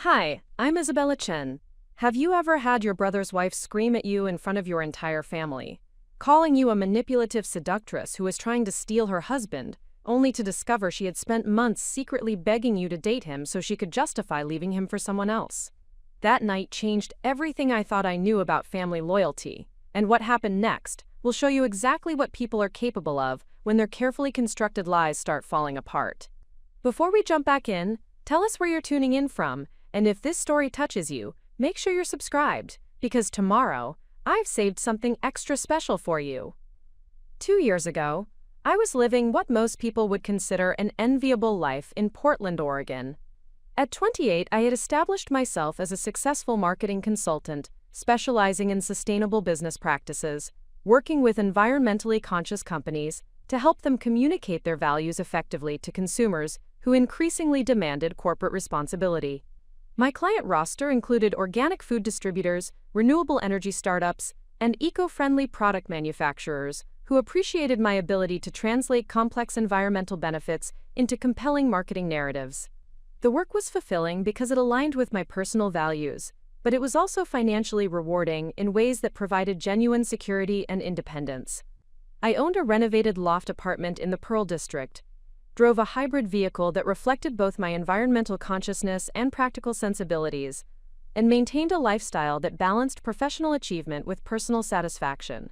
Hi, I'm Isabella Chen. Have you ever had your brother's wife scream at you in front of your entire family, calling you a manipulative seductress who was trying to steal her husband, only to discover she had spent months secretly begging you to date him so she could justify leaving him for someone else? That night changed everything I thought I knew about family loyalty, and what happened next will show you exactly what people are capable of when their carefully constructed lies start falling apart. Before we jump back in, tell us where you're tuning in from, and if this story touches you, make sure you're subscribed, because tomorrow, I've saved something extra special for you. 2 years ago, I was living what most people would consider an enviable life in Portland, Oregon. At 28, I had established myself as a successful marketing consultant, specializing in sustainable business practices, working with environmentally conscious companies to help them communicate their values effectively to consumers who increasingly demanded corporate responsibility. My client roster included organic food distributors, renewable energy startups, and eco-friendly product manufacturers who appreciated my ability to translate complex environmental benefits into compelling marketing narratives. The work was fulfilling because it aligned with my personal values, but it was also financially rewarding in ways that provided genuine security and independence. I owned a renovated loft apartment in the Pearl District, drove a hybrid vehicle that reflected both my environmental consciousness and practical sensibilities, and maintained a lifestyle that balanced professional achievement with personal satisfaction.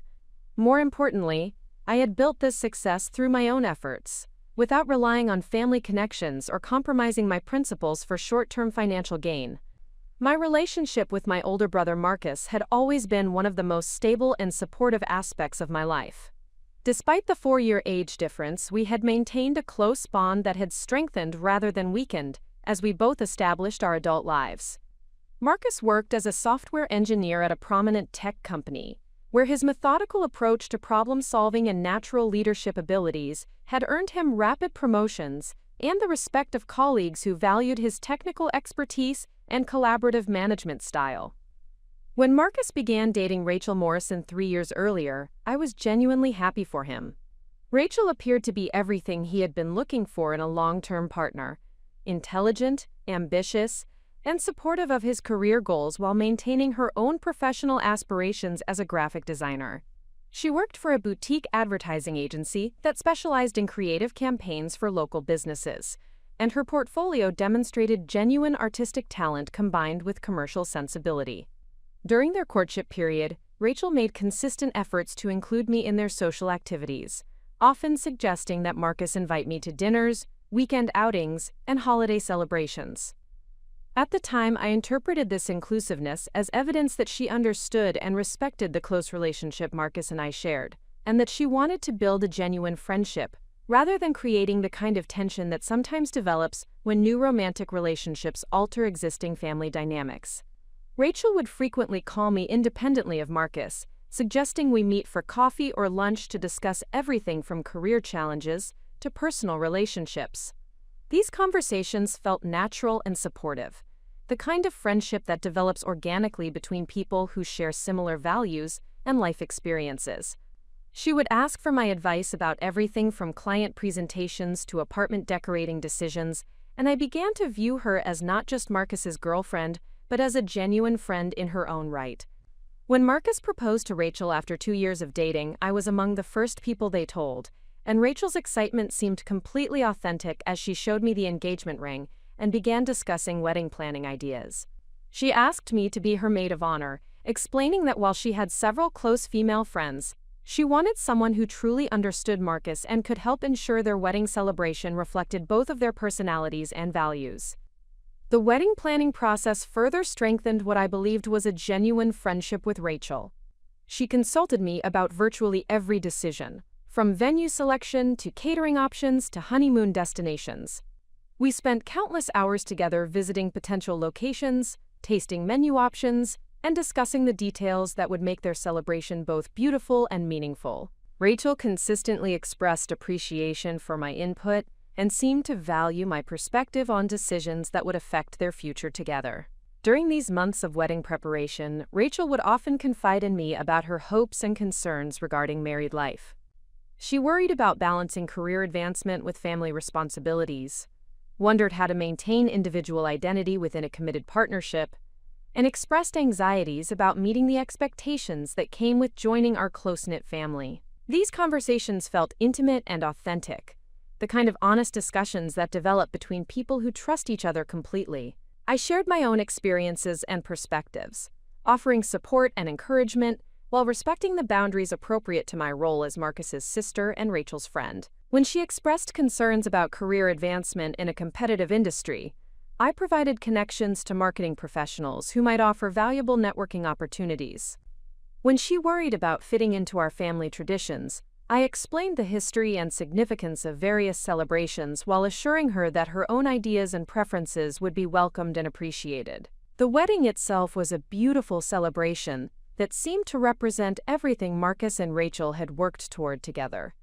More importantly, I had built this success through my own efforts, without relying on family connections or compromising my principles for short-term financial gain. My relationship with my older brother Marcus had always been one of the most stable and supportive aspects of my life. Despite the 4-year age difference, we had maintained a close bond that had strengthened rather than weakened as we both established our adult lives. Marcus worked as a software engineer at a prominent tech company, where his methodical approach to problem-solving and natural leadership abilities had earned him rapid promotions and the respect of colleagues who valued his technical expertise and collaborative management style. When Marcus began dating Rachel Morrison 3 years earlier, I was genuinely happy for him. Rachel appeared to be everything he had been looking for in a long-term partner: intelligent, ambitious, and supportive of his career goals while maintaining her own professional aspirations as a graphic designer. She worked for a boutique advertising agency that specialized in creative campaigns for local businesses, and her portfolio demonstrated genuine artistic talent combined with commercial sensibility. During their courtship period, Rachel made consistent efforts to include me in their social activities, often suggesting that Marcus invite me to dinners, weekend outings, and holiday celebrations. At the time, I interpreted this inclusiveness as evidence that she understood and respected the close relationship Marcus and I shared, and that she wanted to build a genuine friendship, rather than creating the kind of tension that sometimes develops when new romantic relationships alter existing family dynamics. Rachel would frequently call me independently of Marcus, suggesting we meet for coffee or lunch to discuss everything from career challenges to personal relationships. These conversations felt natural and supportive, the kind of friendship that develops organically between people who share similar values and life experiences. She would ask for my advice about everything from client presentations to apartment decorating decisions, and I began to view her as not just Marcus's girlfriend, but as a genuine friend in her own right. When Marcus proposed to Rachel after 2 years of dating, I was among the first people they told, and Rachel's excitement seemed completely authentic as she showed me the engagement ring and began discussing wedding planning ideas. She asked me to be her maid of honor, explaining that while she had several close female friends, she wanted someone who truly understood Marcus and could help ensure their wedding celebration reflected both of their personalities and values. The wedding planning process further strengthened what I believed was a genuine friendship with Rachel. She consulted me about virtually every decision, from venue selection to catering options to honeymoon destinations. We spent countless hours together visiting potential locations, tasting menu options, and discussing the details that would make their celebration both beautiful and meaningful. Rachel consistently expressed appreciation for my input and seemed to value my perspective on decisions that would affect their future together. During these months of wedding preparation, Rachel would often confide in me about her hopes and concerns regarding married life. She worried about balancing career advancement with family responsibilities, wondered how to maintain individual identity within a committed partnership, and expressed anxieties about meeting the expectations that came with joining our close-knit family. These conversations felt intimate and authentic, the kind of honest discussions that develop between people who trust each other completely. I shared my own experiences and perspectives, offering support and encouragement while respecting the boundaries appropriate to my role as Marcus's sister and Rachel's friend. When she expressed concerns about career advancement in a competitive industry, I provided connections to marketing professionals who might offer valuable networking opportunities. When she worried about fitting into our family traditions, I explained the history and significance of various celebrations while assuring her that her own ideas and preferences would be welcomed and appreciated. The wedding itself was a beautiful celebration that seemed to represent everything Marcus and Rachel had worked toward together.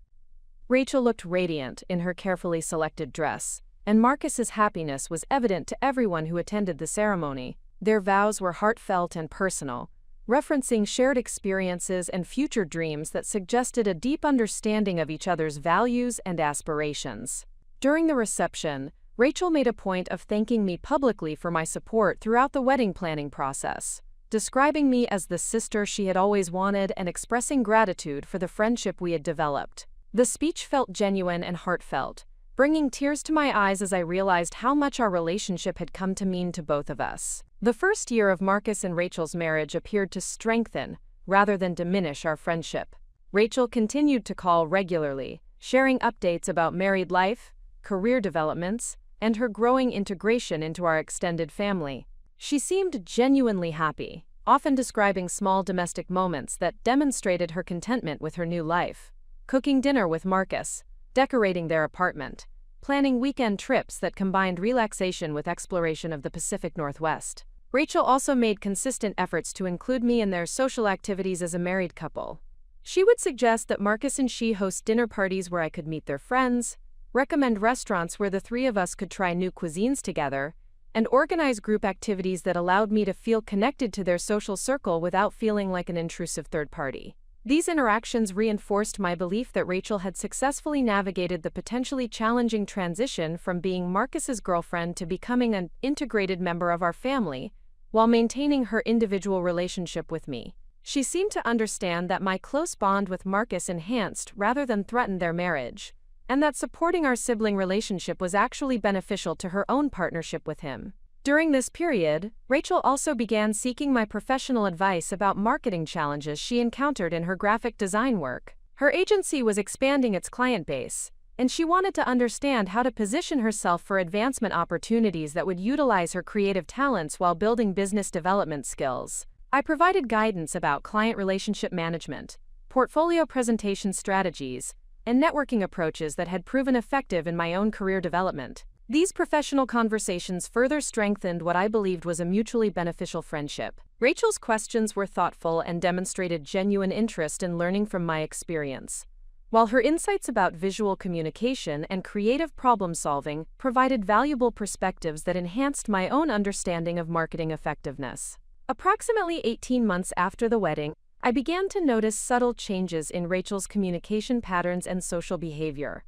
Rachel looked radiant in her carefully selected dress, and Marcus's happiness was evident to everyone who attended the ceremony. Their vows were heartfelt and personal, referencing shared experiences and future dreams that suggested a deep understanding of each other's values and aspirations. During the reception, Rachel made a point of thanking me publicly for my support throughout the wedding planning process, describing me as the sister she had always wanted and expressing gratitude for the friendship we had developed. The speech felt genuine and heartfelt, bringing tears to my eyes as I realized how much our relationship had come to mean to both of us. The first year of Marcus and Rachel's marriage appeared to strengthen, rather than diminish, our friendship. Rachel continued to call regularly, sharing updates about married life, career developments, and her growing integration into our extended family. She seemed genuinely happy, often describing small domestic moments that demonstrated her contentment with her new life. Cooking dinner with Marcus, decorating their apartment, planning weekend trips that combined relaxation with exploration of the Pacific Northwest. Rachel also made consistent efforts to include me in their social activities as a married couple. She would suggest that Marcus and she host dinner parties where I could meet their friends, recommend restaurants where the three of us could try new cuisines together, and organize group activities that allowed me to feel connected to their social circle without feeling like an intrusive third party. These interactions reinforced my belief that Rachel had successfully navigated the potentially challenging transition from being Marcus's girlfriend to becoming an integrated member of our family, while maintaining her individual relationship with me. She seemed to understand that my close bond with Marcus enhanced rather than threatened their marriage, and that supporting our sibling relationship was actually beneficial to her own partnership with him. During this period, Rachel also began seeking my professional advice about marketing challenges she encountered in her graphic design work. Her agency was expanding its client base, and she wanted to understand how to position herself for advancement opportunities that would utilize her creative talents while building business development skills. I provided guidance about client relationship management, portfolio presentation strategies, and networking approaches that had proven effective in my own career development. These professional conversations further strengthened what I believed was a mutually beneficial friendship. Rachel's questions were thoughtful and demonstrated genuine interest in learning from my experience, while her insights about visual communication and creative problem-solving provided valuable perspectives that enhanced my own understanding of marketing effectiveness. Approximately 18 months after the wedding, I began to notice subtle changes in Rachel's communication patterns and social behavior.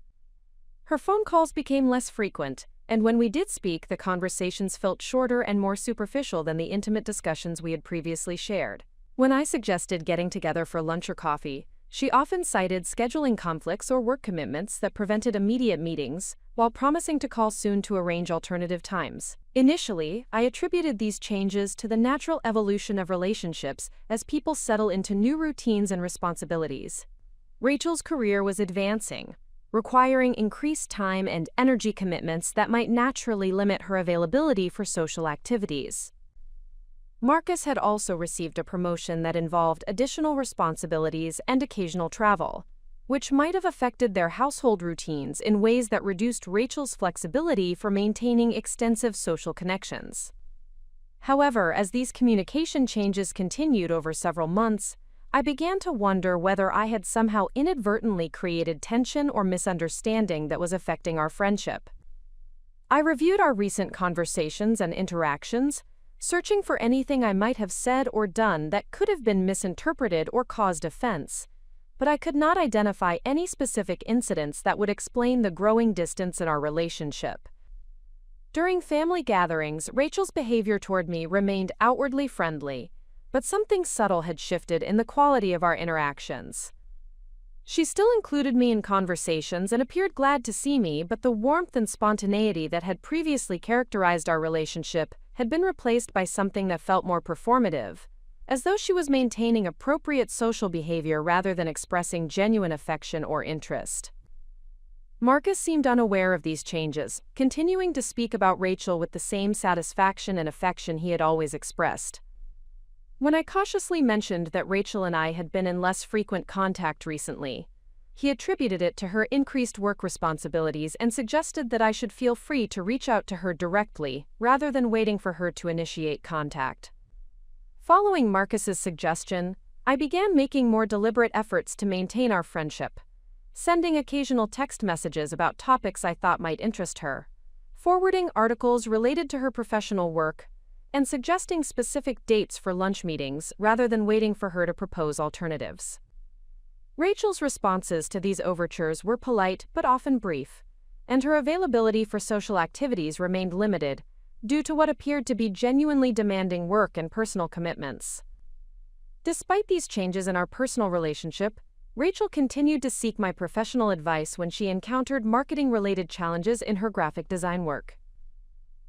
Her phone calls became less frequent, and when we did speak, the conversations felt shorter and more superficial than the intimate discussions we had previously shared. When I suggested getting together for lunch or coffee, she often cited scheduling conflicts or work commitments that prevented immediate meetings, while promising to call soon to arrange alternative times. Initially, I attributed these changes to the natural evolution of relationships as people settle into new routines and responsibilities. Rachel's career was advancing, requiring increased time and energy commitments that might naturally limit her availability for social activities. Marcus had also received a promotion that involved additional responsibilities and occasional travel, which might have affected their household routines in ways that reduced Rachel's flexibility for maintaining extensive social connections. However, as these communication changes continued over several months, I began to wonder whether I had somehow inadvertently created tension or misunderstanding that was affecting our friendship. I reviewed our recent conversations and interactions, searching for anything I might have said or done that could have been misinterpreted or caused offense, but I could not identify any specific incidents that would explain the growing distance in our relationship. During family gatherings, Rachel's behavior toward me remained outwardly friendly, but something subtle had shifted in the quality of our interactions. She still included me in conversations and appeared glad to see me, but the warmth and spontaneity that had previously characterized our relationship had been replaced by something that felt more performative, as though she was maintaining appropriate social behavior rather than expressing genuine affection or interest. Marcus seemed unaware of these changes, continuing to speak about Rachel with the same satisfaction and affection he had always expressed. When I cautiously mentioned that Rachel and I had been in less frequent contact recently, he attributed it to her increased work responsibilities and suggested that I should feel free to reach out to her directly rather than waiting for her to initiate contact. Following Marcus's suggestion, I began making more deliberate efforts to maintain our friendship, sending occasional text messages about topics I thought might interest her, forwarding articles related to her professional work, and suggesting specific dates for lunch meetings rather than waiting for her to propose alternatives. Rachel's responses to these overtures were polite but often brief, and her availability for social activities remained limited due to what appeared to be genuinely demanding work and personal commitments. Despite these changes in our personal relationship, Rachel continued to seek my professional advice when she encountered marketing-related challenges in her graphic design work.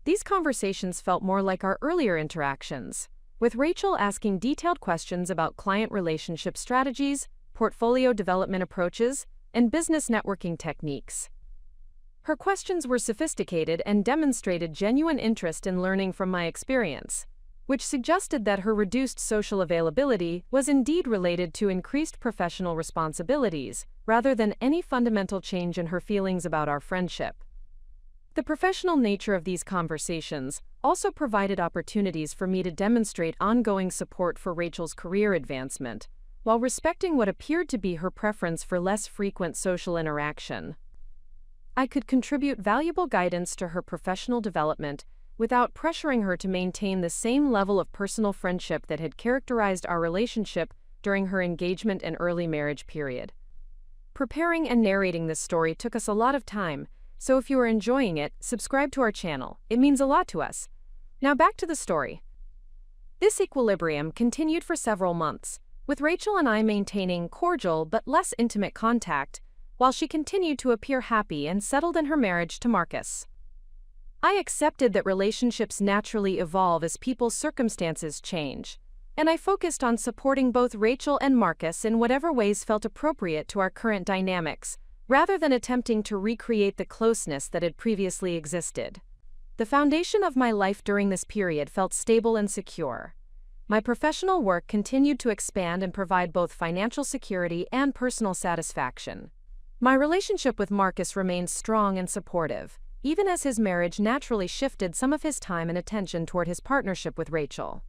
These conversations felt more like our earlier interactions, with Rachel asking detailed questions about client relationship strategies, portfolio development approaches, and business networking techniques. Her questions were sophisticated and demonstrated genuine interest in learning from my experience, which suggested that her reduced social availability was indeed related to increased professional responsibilities, rather than any fundamental change in her feelings about our friendship. The professional nature of these conversations also provided opportunities for me to demonstrate ongoing support for Rachel's career advancement, while respecting what appeared to be her preference for less frequent social interaction. I could contribute valuable guidance to her professional development without pressuring her to maintain the same level of personal friendship that had characterized our relationship during her engagement and early marriage period. Preparing and narrating this story took us a lot of time, so if you are enjoying it, subscribe to our channel. It means a lot to us. Now back to the story. This equilibrium continued for several months, with Rachel and I maintaining cordial but less intimate contact, while she continued to appear happy and settled in her marriage to Marcus. I accepted that relationships naturally evolve as people's circumstances change, and I focused on supporting both Rachel and Marcus in whatever ways felt appropriate to our current dynamics, rather than attempting to recreate the closeness that had previously existed. The foundation of my life during this period felt stable and secure. My professional work continued to expand and provide both financial security and personal satisfaction. My relationship with Marcus remained strong and supportive, even as his marriage naturally shifted some of his time and attention toward his partnership with Rachel.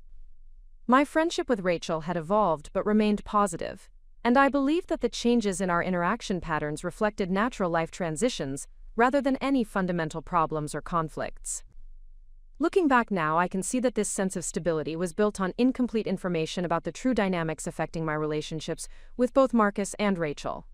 My friendship with Rachel had evolved but remained positive, and I believed that the changes in our interaction patterns reflected natural life transitions rather than any fundamental problems or conflicts. Looking back now, I can see that this sense of stability was built on incomplete information about the true dynamics affecting my relationships with both Marcus and Rachel.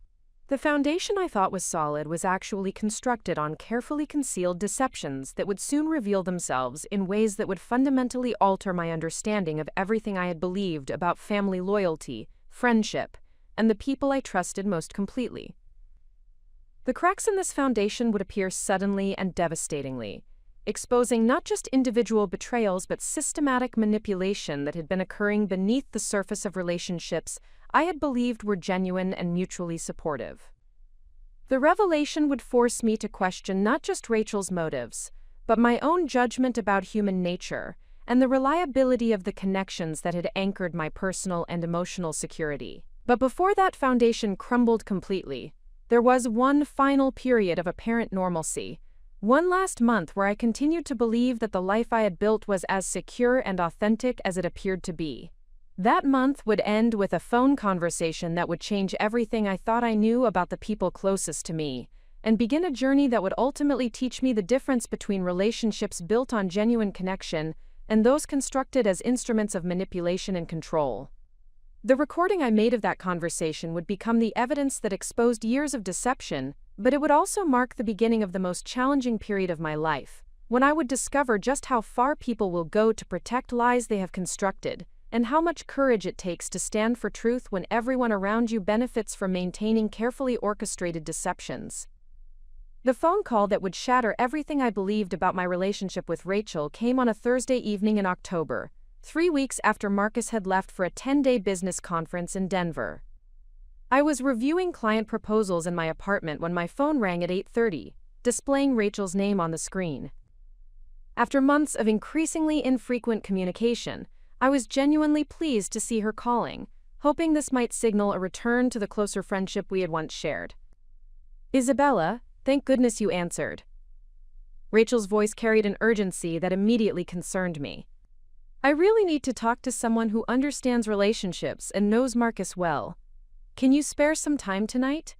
The foundation I thought was solid was actually constructed on carefully concealed deceptions that would soon reveal themselves in ways that would fundamentally alter my understanding of everything I had believed about family loyalty, friendship, and the people I trusted most completely. The cracks in this foundation would appear suddenly and devastatingly, exposing not just individual betrayals but systematic manipulation that had been occurring beneath the surface of relationships I had believed were genuine and mutually supportive. The revelation would force me to question not just Rachel's motives, but my own judgment about human nature and the reliability of the connections that had anchored my personal and emotional security. But before that foundation crumbled completely, there was one final period of apparent normalcy, one last month where I continued to believe that the life I had built was as secure and authentic as it appeared to be. That month would end with a phone conversation that would change everything I thought I knew about the people closest to me, and begin a journey that would ultimately teach me the difference between relationships built on genuine connection and those constructed as instruments of manipulation and control. The recording I made of that conversation would become the evidence that exposed years of deception, but it would also mark the beginning of the most challenging period of my life, when I would discover just how far people will go to protect lies they have constructed, and how much courage it takes to stand for truth when everyone around you benefits from maintaining carefully orchestrated deceptions. The phone call that would shatter everything I believed about my relationship with Rachel came on a Thursday evening in October, 3 weeks after Marcus had left for a 10-day business conference in Denver. I was reviewing client proposals in my apartment when my phone rang at 8:30, displaying Rachel's name on the screen. After months of increasingly infrequent communication, I was genuinely pleased to see her calling, hoping this might signal a return to the closer friendship we had once shared. "Isabella, thank goodness you answered." Rachel's voice carried an urgency that immediately concerned me. "I really need to talk to someone who understands relationships and knows Marcus well. Can you spare some time tonight?"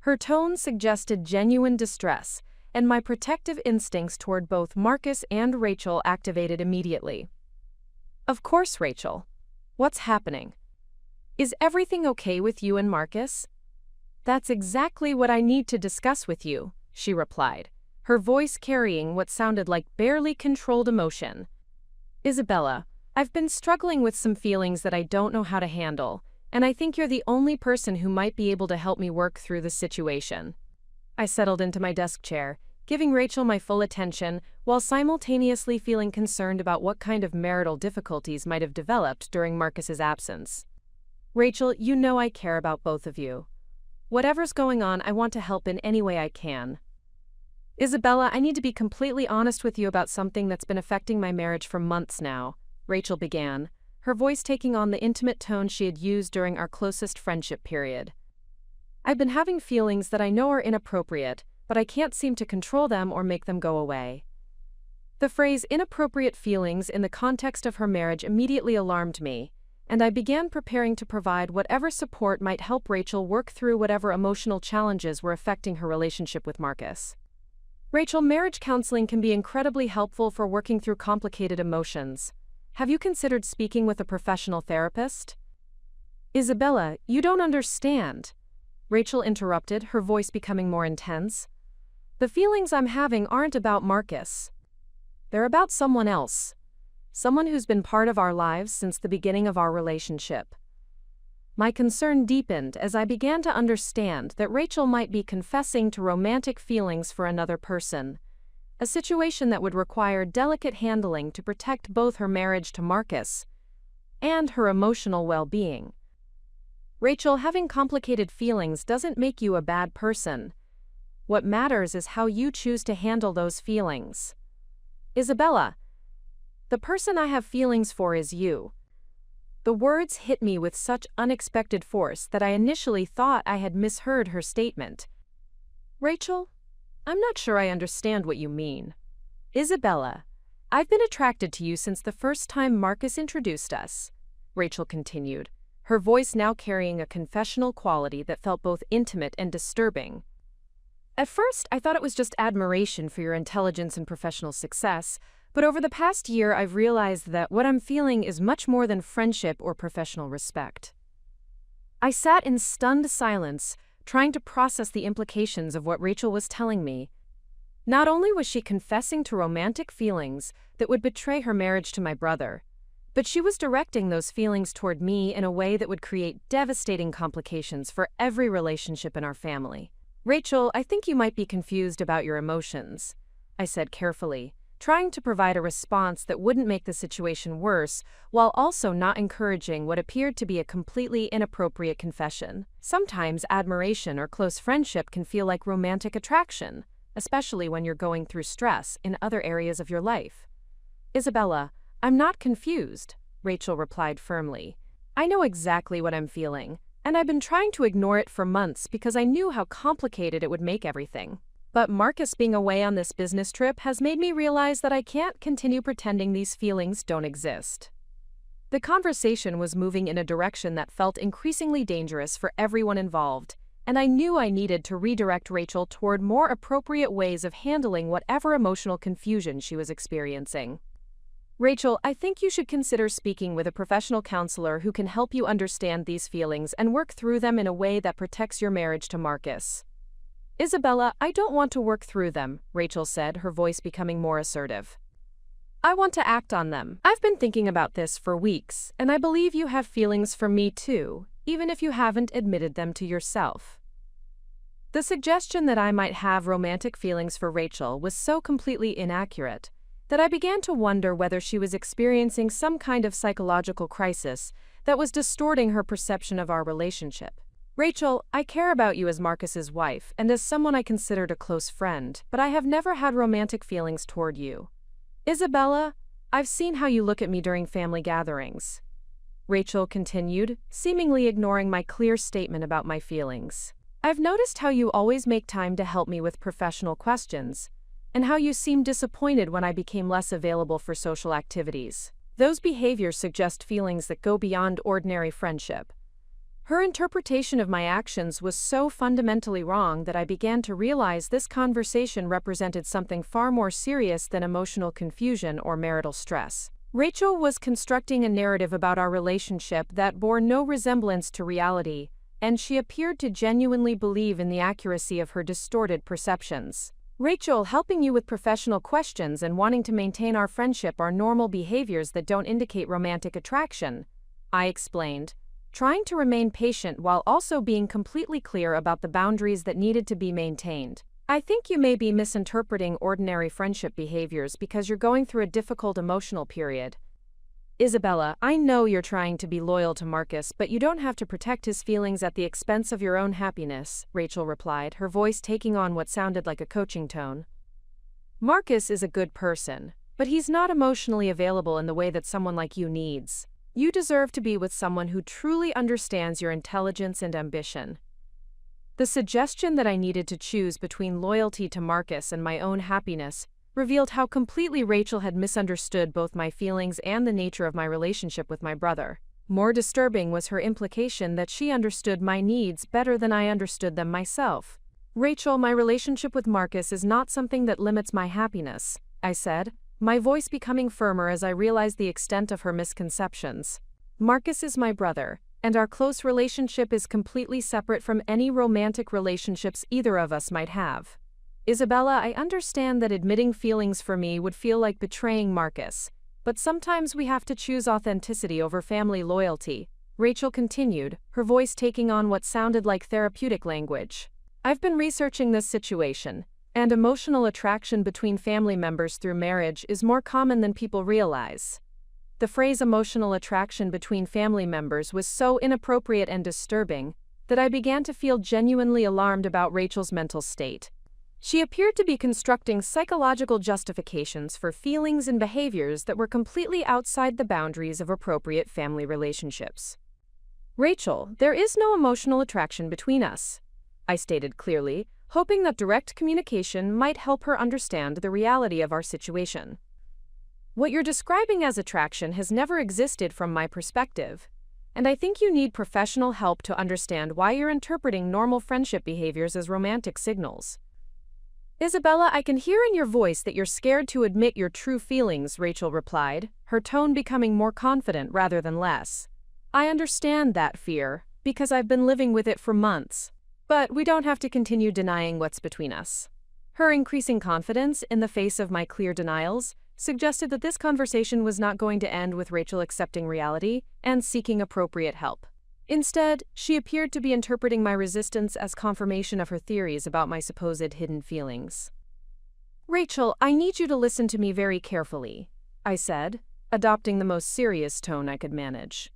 Her tone suggested genuine distress, and my protective instincts toward both Marcus and Rachel activated immediately. "Of course, Rachel. What's happening? Is everything okay with you and Marcus?" "That's exactly what I need to discuss with you," she replied, her voice carrying what sounded like barely controlled emotion. "Isabella, I've been struggling with some feelings that I don't know how to handle, and I think you're the only person who might be able to help me work through the situation." I settled into my desk chair, giving Rachel my full attention while simultaneously feeling concerned about what kind of marital difficulties might have developed during Marcus's absence. "Rachel, you know I care about both of you. Whatever's going on, I want to help in any way I can. Isabella, I need to be completely honest with you about something that's been affecting my marriage for months now," Rachel began, her voice taking on the intimate tone she had used during our closest friendship period. "I've been having feelings that I know are inappropriate, but I can't seem to control them or make them go away." The phrase "inappropriate feelings" in the context of her marriage immediately alarmed me, and I began preparing to provide whatever support might help Rachel work through whatever emotional challenges were affecting her relationship with Marcus. "Rachel, marriage counseling can be incredibly helpful for working through complicated emotions. Have you considered speaking with a professional therapist?" "Isabella, you don't understand," Rachel interrupted, her voice becoming more intense. "The feelings I'm having aren't about Marcus. They're about someone else. Someone who's been part of our lives since the beginning of our relationship." My concern deepened as I began to understand that Rachel might be confessing to romantic feelings for another person, a situation that would require delicate handling to protect both her marriage to Marcus and her emotional well-being. "Rachel, having complicated feelings doesn't make you a bad person. What matters is how you choose to handle those feelings. Isabella, the person I have feelings for is you." The words hit me with such unexpected force that I initially thought I had misheard her statement. "Rachel, I'm not sure I understand what you mean." "Isabella, I've been attracted to you since the first time Marcus introduced us," Rachel continued, her voice now carrying a confessional quality that felt both intimate and disturbing. "At first, I thought it was just admiration for your intelligence and professional success, but over the past year I've realized that what I'm feeling is much more than friendship or professional respect." I sat in stunned silence, trying to process the implications of what Rachel was telling me. Not only was she confessing to romantic feelings that would betray her marriage to my brother, but she was directing those feelings toward me in a way that would create devastating complications for every relationship in our family. "Rachel, I think you might be confused about your emotions," I said carefully, trying to provide a response that wouldn't make the situation worse, while also not encouraging what appeared to be a completely inappropriate confession. Sometimes admiration or close friendship can feel like romantic attraction, especially when you're going through stress in other areas of your life. "Isabella, I'm not confused," Rachel replied firmly. "I know exactly what I'm feeling, and I've been trying to ignore it for months because I knew how complicated it would make everything. But Marcus being away on this business trip has made me realize that I can't continue pretending these feelings don't exist." The conversation was moving in a direction that felt increasingly dangerous for everyone involved, and I knew I needed to redirect Rachel toward more appropriate ways of handling whatever emotional confusion she was experiencing. "Rachel, I think you should consider speaking with a professional counselor who can help you understand these feelings and work through them in a way that protects your marriage to Marcus." Isabella, I don't want to work through them, Rachel said, her voice becoming more assertive. I want to act on them. I've been thinking about this for weeks, and I believe you have feelings for me too, even if you haven't admitted them to yourself. The suggestion that I might have romantic feelings for Rachel was so completely inaccurate that I began to wonder whether she was experiencing some kind of psychological crisis that was distorting her perception of our relationship. Rachel, I care about you as Marcus's wife and as someone I considered a close friend, but I have never had romantic feelings toward you. Isabella, I've seen how you look at me during family gatherings. Rachel continued, seemingly ignoring my clear statement about my feelings. I've noticed how you always make time to help me with professional questions, and how you seem disappointed when I became less available for social activities. Those behaviors suggest feelings that go beyond ordinary friendship. Her interpretation of my actions was so fundamentally wrong that I began to realize this conversation represented something far more serious than emotional confusion or marital stress. Rachel was constructing a narrative about our relationship that bore no resemblance to reality, and she appeared to genuinely believe in the accuracy of her distorted perceptions. Rachel, helping you with professional questions and wanting to maintain our friendship are normal behaviors that don't indicate romantic attraction, I explained, trying to remain patient while also being completely clear about the boundaries that needed to be maintained. I think you may be misinterpreting ordinary friendship behaviors because you're going through a difficult emotional period. Isabella, I know you're trying to be loyal to Marcus, but you don't have to protect his feelings at the expense of your own happiness, Rachel replied, her voice taking on what sounded like a coaching tone. Marcus is a good person, but he's not emotionally available in the way that someone like you needs. You deserve to be with someone who truly understands your intelligence and ambition. The suggestion that I needed to choose between loyalty to Marcus and my own happiness revealed how completely Rachel had misunderstood both my feelings and the nature of my relationship with my brother. More disturbing was her implication that she understood my needs better than I understood them myself. Rachel, my relationship with Marcus is not something that limits my happiness, I said, my voice becoming firmer as I realized the extent of her misconceptions. Marcus is my brother, and our close relationship is completely separate from any romantic relationships either of us might have. Isabella, I understand that admitting feelings for me would feel like betraying Marcus, but sometimes we have to choose authenticity over family loyalty, Rachel continued, her voice taking on what sounded like therapeutic language. I've been researching this situation, and emotional attraction between family members through marriage is more common than people realize. The phrase emotional attraction between family members was so inappropriate and disturbing that I began to feel genuinely alarmed about Rachel's mental state. She appeared to be constructing psychological justifications for feelings and behaviors that were completely outside the boundaries of appropriate family relationships. Rachel, there is no emotional attraction between us, I stated clearly, hoping that direct communication might help her understand the reality of our situation. What you're describing as attraction has never existed from my perspective, and I think you need professional help to understand why you're interpreting normal friendship behaviors as romantic signals. Isabella, I can hear in your voice that you're scared to admit your true feelings, Rachel replied, her tone becoming more confident rather than less. I understand that fear, because I've been living with it for months. But we don't have to continue denying what's between us. Her increasing confidence in the face of my clear denials suggested that this conversation was not going to end with Rachel accepting reality and seeking appropriate help. Instead, she appeared to be interpreting my resistance as confirmation of her theories about my supposed hidden feelings. Rachel, I need you to listen to me very carefully, I said, adopting the most serious tone I could manage.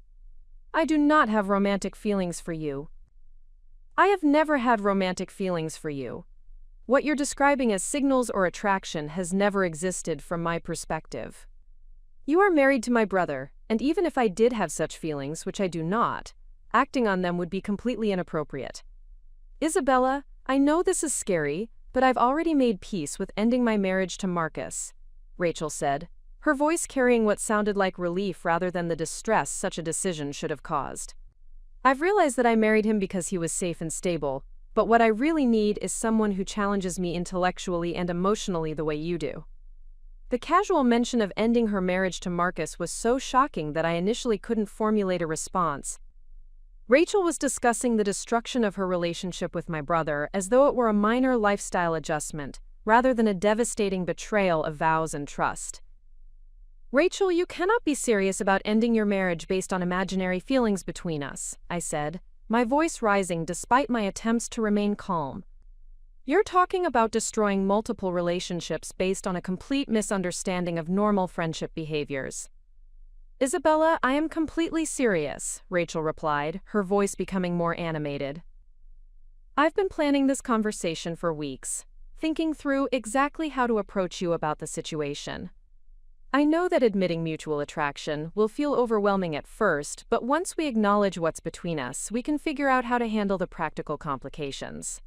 I do not have romantic feelings for you. I have never had romantic feelings for you. What you're describing as signals or attraction has never existed from my perspective. You are married to my brother, and even if I did have such feelings, which I do not, acting on them would be completely inappropriate. Isabella, I know this is scary, but I've already made peace with ending my marriage to Marcus, Rachel said, her voice carrying what sounded like relief rather than the distress such a decision should have caused. I've realized that I married him because he was safe and stable, but what I really need is someone who challenges me intellectually and emotionally the way you do. The casual mention of ending her marriage to Marcus was so shocking that I initially couldn't formulate a response. Rachel was discussing the destruction of her relationship with my brother as though it were a minor lifestyle adjustment, rather than a devastating betrayal of vows and trust. Rachel, you cannot be serious about ending your marriage based on imaginary feelings between us, I said, my voice rising despite my attempts to remain calm. You're talking about destroying multiple relationships based on a complete misunderstanding of normal friendship behaviors. Isabella, I am completely serious, Rachel replied, her voice becoming more animated. I've been planning this conversation for weeks, thinking through exactly how to approach you about the situation. I know that admitting mutual attraction will feel overwhelming at first, but once we acknowledge what's between us, we can figure out how to handle the practical complications.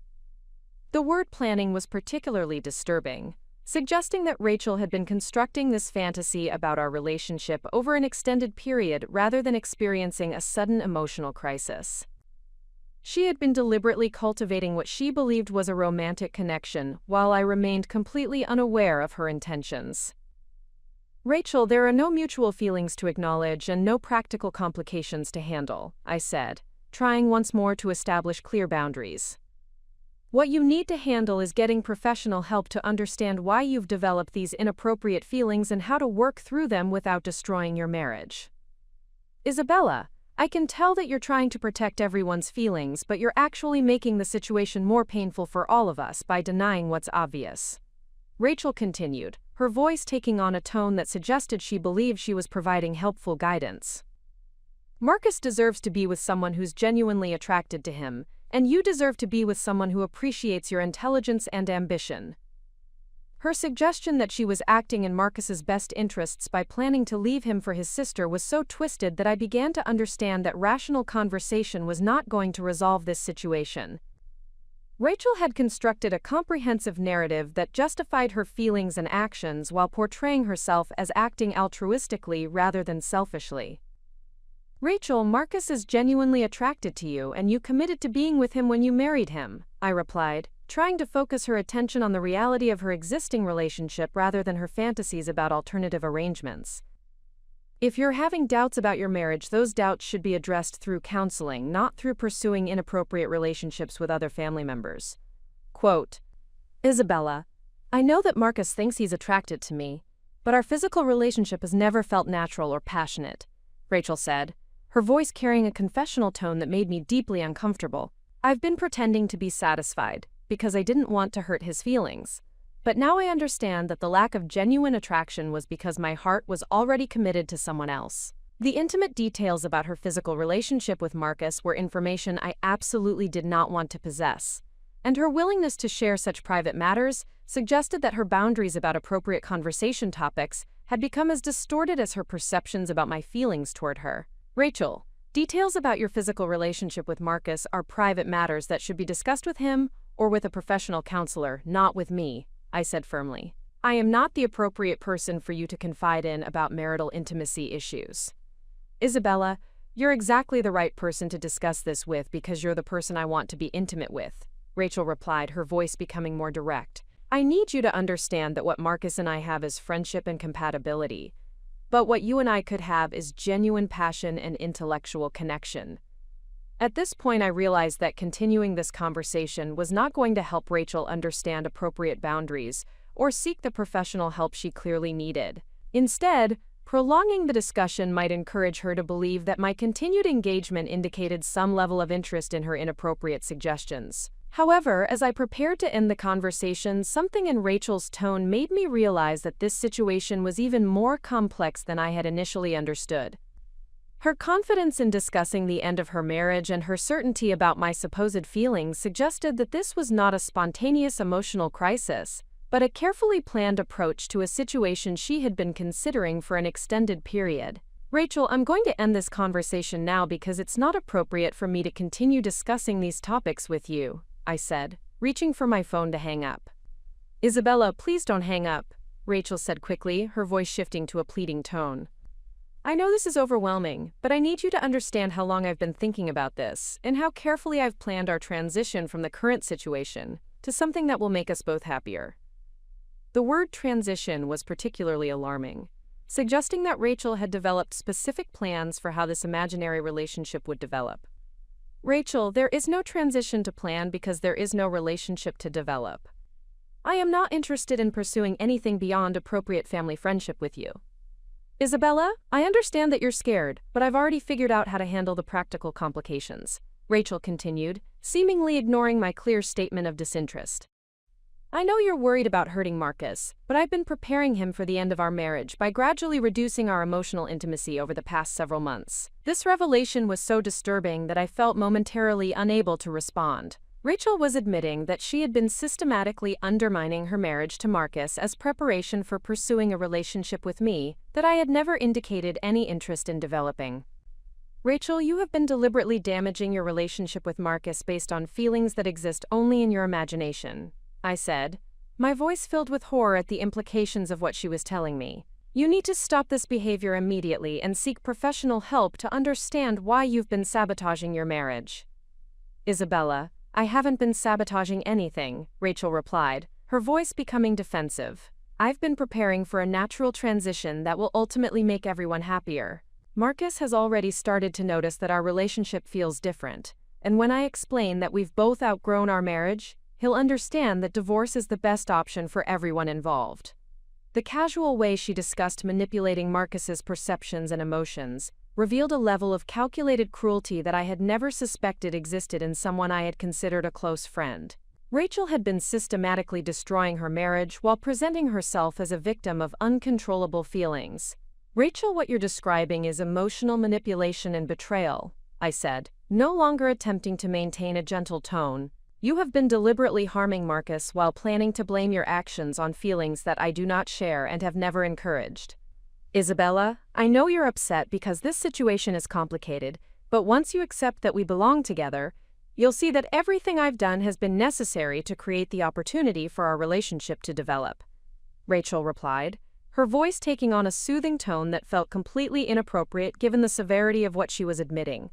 The word planning was particularly disturbing, suggesting that Rachel had been constructing this fantasy about our relationship over an extended period rather than experiencing a sudden emotional crisis. She had been deliberately cultivating what she believed was a romantic connection, while I remained completely unaware of her intentions. Rachel, there are no mutual feelings to acknowledge and no practical complications to handle, I said, trying once more to establish clear boundaries. What you need to handle is getting professional help to understand why you've developed these inappropriate feelings and how to work through them without destroying your marriage. Isabella, I can tell that you're trying to protect everyone's feelings, but you're actually making the situation more painful for all of us by denying what's obvious. Rachel continued, her voice taking on a tone that suggested she believed she was providing helpful guidance. Marcus deserves to be with someone who's genuinely attracted to him, and you deserve to be with someone who appreciates your intelligence and ambition. Her suggestion that she was acting in Marcus's best interests by planning to leave him for his sister was so twisted that I began to understand that rational conversation was not going to resolve this situation. Rachel had constructed a comprehensive narrative that justified her feelings and actions while portraying herself as acting altruistically rather than selfishly. Rachel, Marcus is genuinely attracted to you and you committed to being with him when you married him, I replied, trying to focus her attention on the reality of her existing relationship rather than her fantasies about alternative arrangements. If you're having doubts about your marriage, those doubts should be addressed through counseling, not through pursuing inappropriate relationships with other family members. Quote, Isabella, I know that Marcus thinks he's attracted to me, but our physical relationship has never felt natural or passionate, Rachel said, her voice carrying a confessional tone that made me deeply uncomfortable. I've been pretending to be satisfied, because I didn't want to hurt his feelings. But now I understand that the lack of genuine attraction was because my heart was already committed to someone else. The intimate details about her physical relationship with Marcus were information I absolutely did not want to possess, and her willingness to share such private matters suggested that her boundaries about appropriate conversation topics had become as distorted as her perceptions about my feelings toward her. Rachel, details about your physical relationship with Marcus are private matters that should be discussed with him or with a professional counselor, not with me, I said firmly. I am not the appropriate person for you to confide in about marital intimacy issues. Isabella, you're exactly the right person to discuss this with because you're the person I want to be intimate with, Rachel replied, her voice becoming more direct. I need you to understand that what Marcus and I have is friendship and compatibility, but what you and I could have is genuine passion and intellectual connection. At this point, I realized that continuing this conversation was not going to help Rachel understand appropriate boundaries or seek the professional help she clearly needed. Instead, prolonging the discussion might encourage her to believe that my continued engagement indicated some level of interest in her inappropriate suggestions. However, as I prepared to end the conversation, something in Rachel's tone made me realize that this situation was even more complex than I had initially understood. Her confidence in discussing the end of her marriage and her certainty about my supposed feelings suggested that this was not a spontaneous emotional crisis, but a carefully planned approach to a situation she had been considering for an extended period. Rachel, I'm going to end this conversation now because it's not appropriate for me to continue discussing these topics with you, I said, reaching for my phone to hang up. Isabella, please don't hang up, Rachel said quickly, her voice shifting to a pleading tone. I know this is overwhelming, but I need you to understand how long I've been thinking about this and how carefully I've planned our transition from the current situation to something that will make us both happier. The word transition was particularly alarming, suggesting that Rachel had developed specific plans for how this imaginary relationship would develop. Rachel, there is no transition to plan because there is no relationship to develop. I am not interested in pursuing anything beyond appropriate family friendship with you. Isabella, I understand that you're scared, but I've already figured out how to handle the practical complications, Rachel continued, seemingly ignoring my clear statement of disinterest. I know you're worried about hurting Marcus, but I've been preparing him for the end of our marriage by gradually reducing our emotional intimacy over the past several months. This revelation was so disturbing that I felt momentarily unable to respond. Rachel was admitting that she had been systematically undermining her marriage to Marcus as preparation for pursuing a relationship with me that I had never indicated any interest in developing. Rachel, you have been deliberately damaging your relationship with Marcus based on feelings that exist only in your imagination, I said, my voice filled with horror at the implications of what she was telling me. You need to stop this behavior immediately and seek professional help to understand why you've been sabotaging your marriage. Isabella, I haven't been sabotaging anything, Rachel replied, her voice becoming defensive. I've been preparing for a natural transition that will ultimately make everyone happier. Marcus has already started to notice that our relationship feels different, and when I explain that we've both outgrown our marriage, he'll understand that divorce is the best option for everyone involved. The casual way she discussed manipulating Marcus's perceptions and emotions revealed a level of calculated cruelty that I had never suspected existed in someone I had considered a close friend. Rachel had been systematically destroying her marriage while presenting herself as a victim of uncontrollable feelings. Rachel, what you're describing is emotional manipulation and betrayal, I said, no longer attempting to maintain a gentle tone. You have been deliberately harming Marcus while planning to blame your actions on feelings that I do not share and have never encouraged. Isabella, I know you're upset because this situation is complicated, but once you accept that we belong together, you'll see that everything I've done has been necessary to create the opportunity for our relationship to develop. Rachel replied, her voice taking on a soothing tone that felt completely inappropriate given the severity of what she was admitting.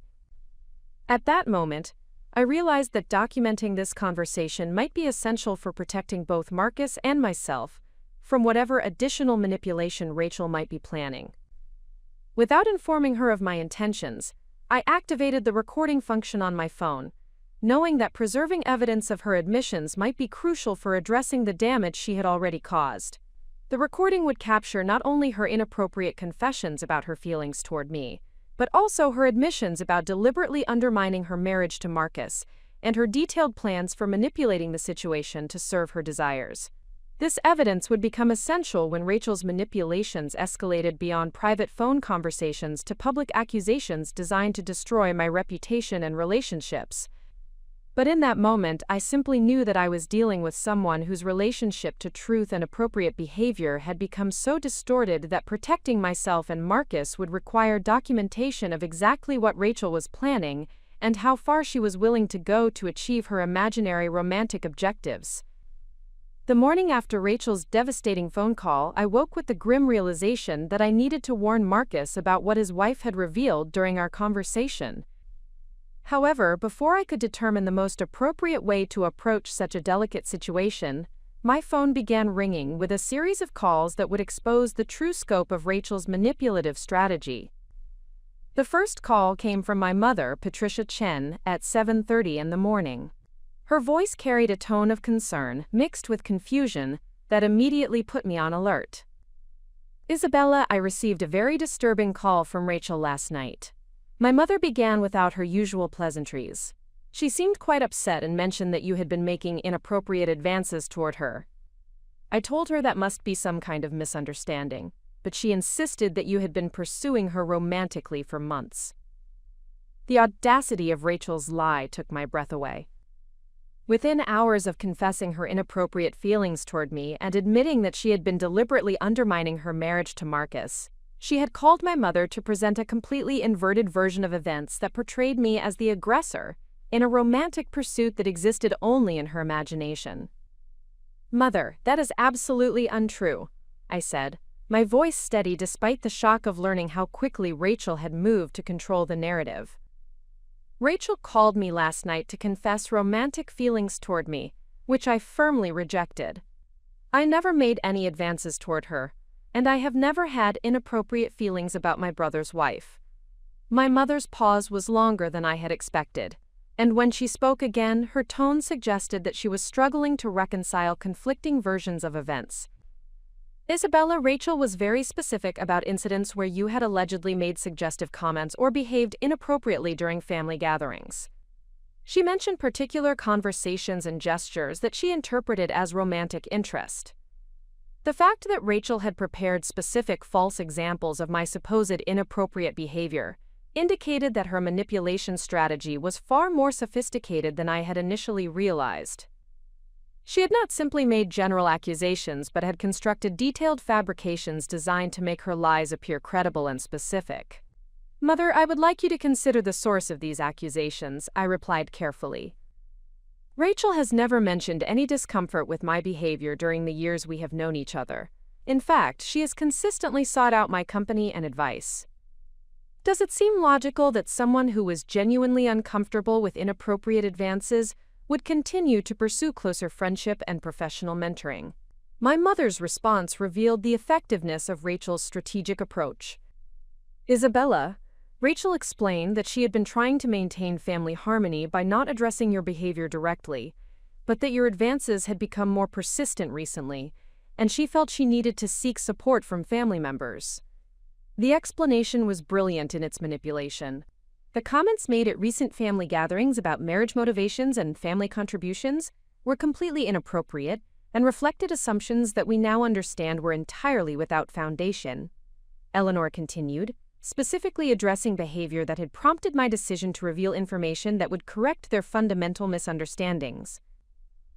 At that moment, I realized that documenting this conversation might be essential for protecting both Marcus and myself from whatever additional manipulation Rachel might be planning. Without informing her of my intentions, I activated the recording function on my phone, knowing that preserving evidence of her admissions might be crucial for addressing the damage she had already caused. The recording would capture not only her inappropriate confessions about her feelings toward me, but also her admissions about deliberately undermining her marriage to Marcus and her detailed plans for manipulating the situation to serve her desires. This evidence would become essential when Rachel's manipulations escalated beyond private phone conversations to public accusations designed to destroy my reputation and relationships. But in that moment, I simply knew that I was dealing with someone whose relationship to truth and appropriate behavior had become so distorted that protecting myself and Marcus would require documentation of exactly what Rachel was planning and how far she was willing to go to achieve her imaginary romantic objectives. The morning after Rachel's devastating phone call, I woke with the grim realization that I needed to warn Marcus about what his wife had revealed during our conversation. However, before I could determine the most appropriate way to approach such a delicate situation, my phone began ringing with a series of calls that would expose the true scope of Rachel's manipulative strategy. The first call came from my mother, Patricia Chen, at 7:30 in the morning. Her voice carried a tone of concern, mixed with confusion, that immediately put me on alert. Isabella, I received a very disturbing call from Rachel last night. My mother began without her usual pleasantries. She seemed quite upset and mentioned that you had been making inappropriate advances toward her. I told her that must be some kind of misunderstanding, but she insisted that you had been pursuing her romantically for months. The audacity of Rachel's lie took my breath away. Within hours of confessing her inappropriate feelings toward me and admitting that she had been deliberately undermining her marriage to Marcus, she had called my mother to present a completely inverted version of events that portrayed me as the aggressor in a romantic pursuit that existed only in her imagination. Mother, that is absolutely untrue, I said, my voice steady despite the shock of learning how quickly Rachel had moved to control the narrative. Rachel called me last night to confess romantic feelings toward me, which I firmly rejected. I never made any advances toward her, and I have never had inappropriate feelings about my brother's wife. My mother's pause was longer than I had expected. And when she spoke again, her tone suggested that she was struggling to reconcile conflicting versions of events. Isabella, Rachel was very specific about incidents where you had allegedly made suggestive comments or behaved inappropriately during family gatherings. She mentioned particular conversations and gestures that she interpreted as romantic interest. The fact that Rachel had prepared specific false examples of my supposed inappropriate behavior indicated that her manipulation strategy was far more sophisticated than I had initially realized. She had not simply made general accusations but had constructed detailed fabrications designed to make her lies appear credible and specific. "Mother, I would like you to consider the source of these accusations," I replied carefully. "Rachel has never mentioned any discomfort with my behavior during the years we have known each other. In fact, she has consistently sought out my company and advice. Does it seem logical that someone who was genuinely uncomfortable with inappropriate advances would continue to pursue closer friendship and professional mentoring?" My mother's response revealed the effectiveness of Rachel's strategic approach. "Isabella, Rachel explained that she had been trying to maintain family harmony by not addressing your behavior directly, but that your advances had become more persistent recently, and she felt she needed to seek support from family members." The explanation was brilliant in its manipulation. The comments made at recent family gatherings about marriage motivations and family contributions were completely inappropriate and reflected assumptions that we now understand were entirely without foundation. Eleanor continued, specifically addressing behavior that had prompted my decision to reveal information that would correct their fundamental misunderstandings.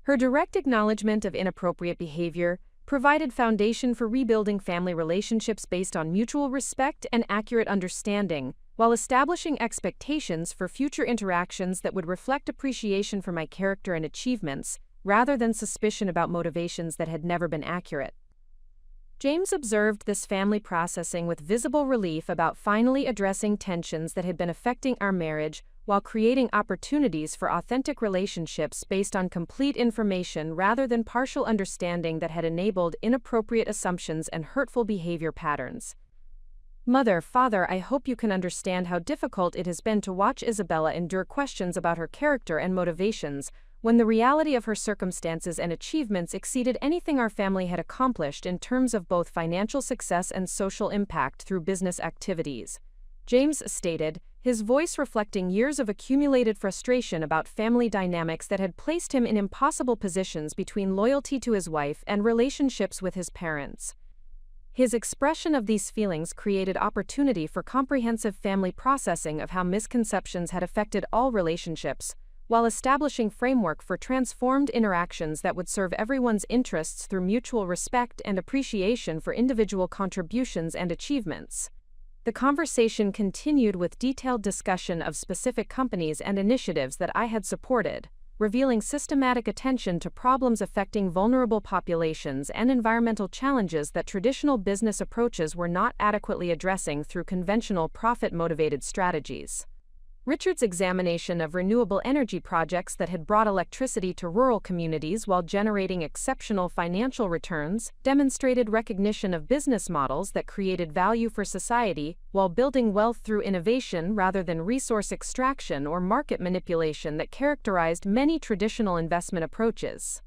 Her direct acknowledgement of inappropriate behavior provided foundation for rebuilding family relationships based on mutual respect and accurate understanding, while establishing expectations for future interactions that would reflect appreciation for my character and achievements, rather than suspicion about motivations that had never been accurate. James observed this family processing with visible relief about finally addressing tensions that had been affecting our marriage while creating opportunities for authentic relationships based on complete information rather than partial understanding that had enabled inappropriate assumptions and hurtful behavior patterns. "Mother, Father, I hope you can understand how difficult it has been to watch Isabella endure questions about her character and motivations when the reality of her circumstances and achievements exceeded anything our family had accomplished in terms of both financial success and social impact through business activities," James stated, his voice reflecting years of accumulated frustration about family dynamics that had placed him in impossible positions between loyalty to his wife and relationships with his parents. His expression of these feelings created opportunity for comprehensive family processing of how misconceptions had affected all relationships, while establishing framework for transformed interactions that would serve everyone's interests through mutual respect and appreciation for individual contributions and achievements. The conversation continued with detailed discussion of specific companies and initiatives that I had supported, revealing systematic attention to problems affecting vulnerable populations and environmental challenges that traditional business approaches were not adequately addressing through conventional profit-motivated strategies. Richard's examination of renewable energy projects that had brought electricity to rural communities while generating exceptional financial returns demonstrated recognition of business models that created value for society while building wealth through innovation rather than resource extraction or market manipulation that characterized many traditional investment approaches.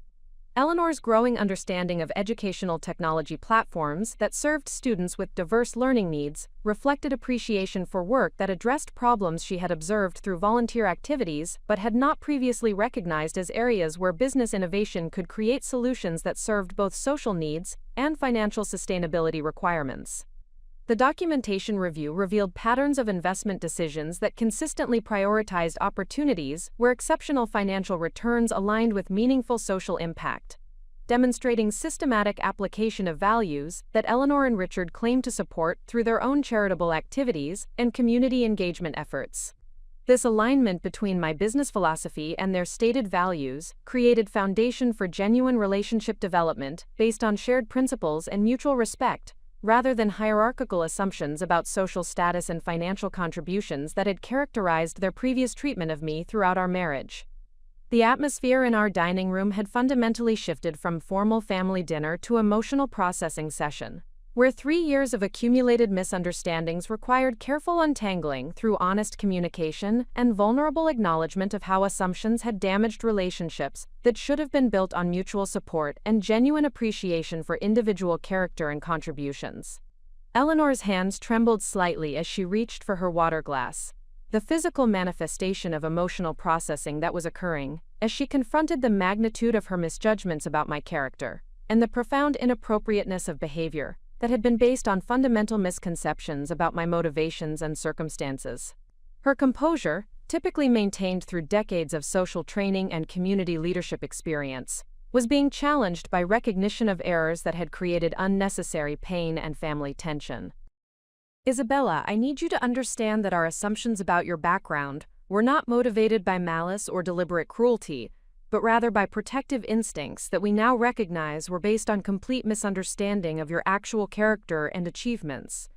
Eleanor's growing understanding of educational technology platforms that served students with diverse learning needs reflected appreciation for work that addressed problems she had observed through volunteer activities but had not previously recognized as areas where business innovation could create solutions that served both social needs and financial sustainability requirements. The documentation review revealed patterns of investment decisions that consistently prioritized opportunities where exceptional financial returns aligned with meaningful social impact, demonstrating systematic application of values that Eleanor and Richard claimed to support through their own charitable activities and community engagement efforts. This alignment between my business philosophy and their stated values created foundation for genuine relationship development based on shared principles and mutual respect, rather than hierarchical assumptions about social status and financial contributions that had characterized their previous treatment of me throughout our marriage. The atmosphere in our dining room had fundamentally shifted from formal family dinner to emotional processing session. where 3 years of accumulated misunderstandings required careful untangling through honest communication and vulnerable acknowledgement of how assumptions had damaged relationships that should have been built on mutual support and genuine appreciation for individual character and contributions. Eleanor's hands trembled slightly as she reached for her water glass, the physical manifestation of emotional processing that was occurring as she confronted the magnitude of her misjudgments about my character and the profound inappropriateness of behavior that had been based on fundamental misconceptions about my motivations and circumstances. Her composure, typically maintained through decades of social training and community leadership experience, was being challenged by recognition of errors that had created unnecessary pain and family tension. Isabella, I need you to understand that our assumptions about your background were not motivated by malice or deliberate cruelty, but rather by protective instincts that we now recognize were based on complete misunderstanding of your actual character and achievements.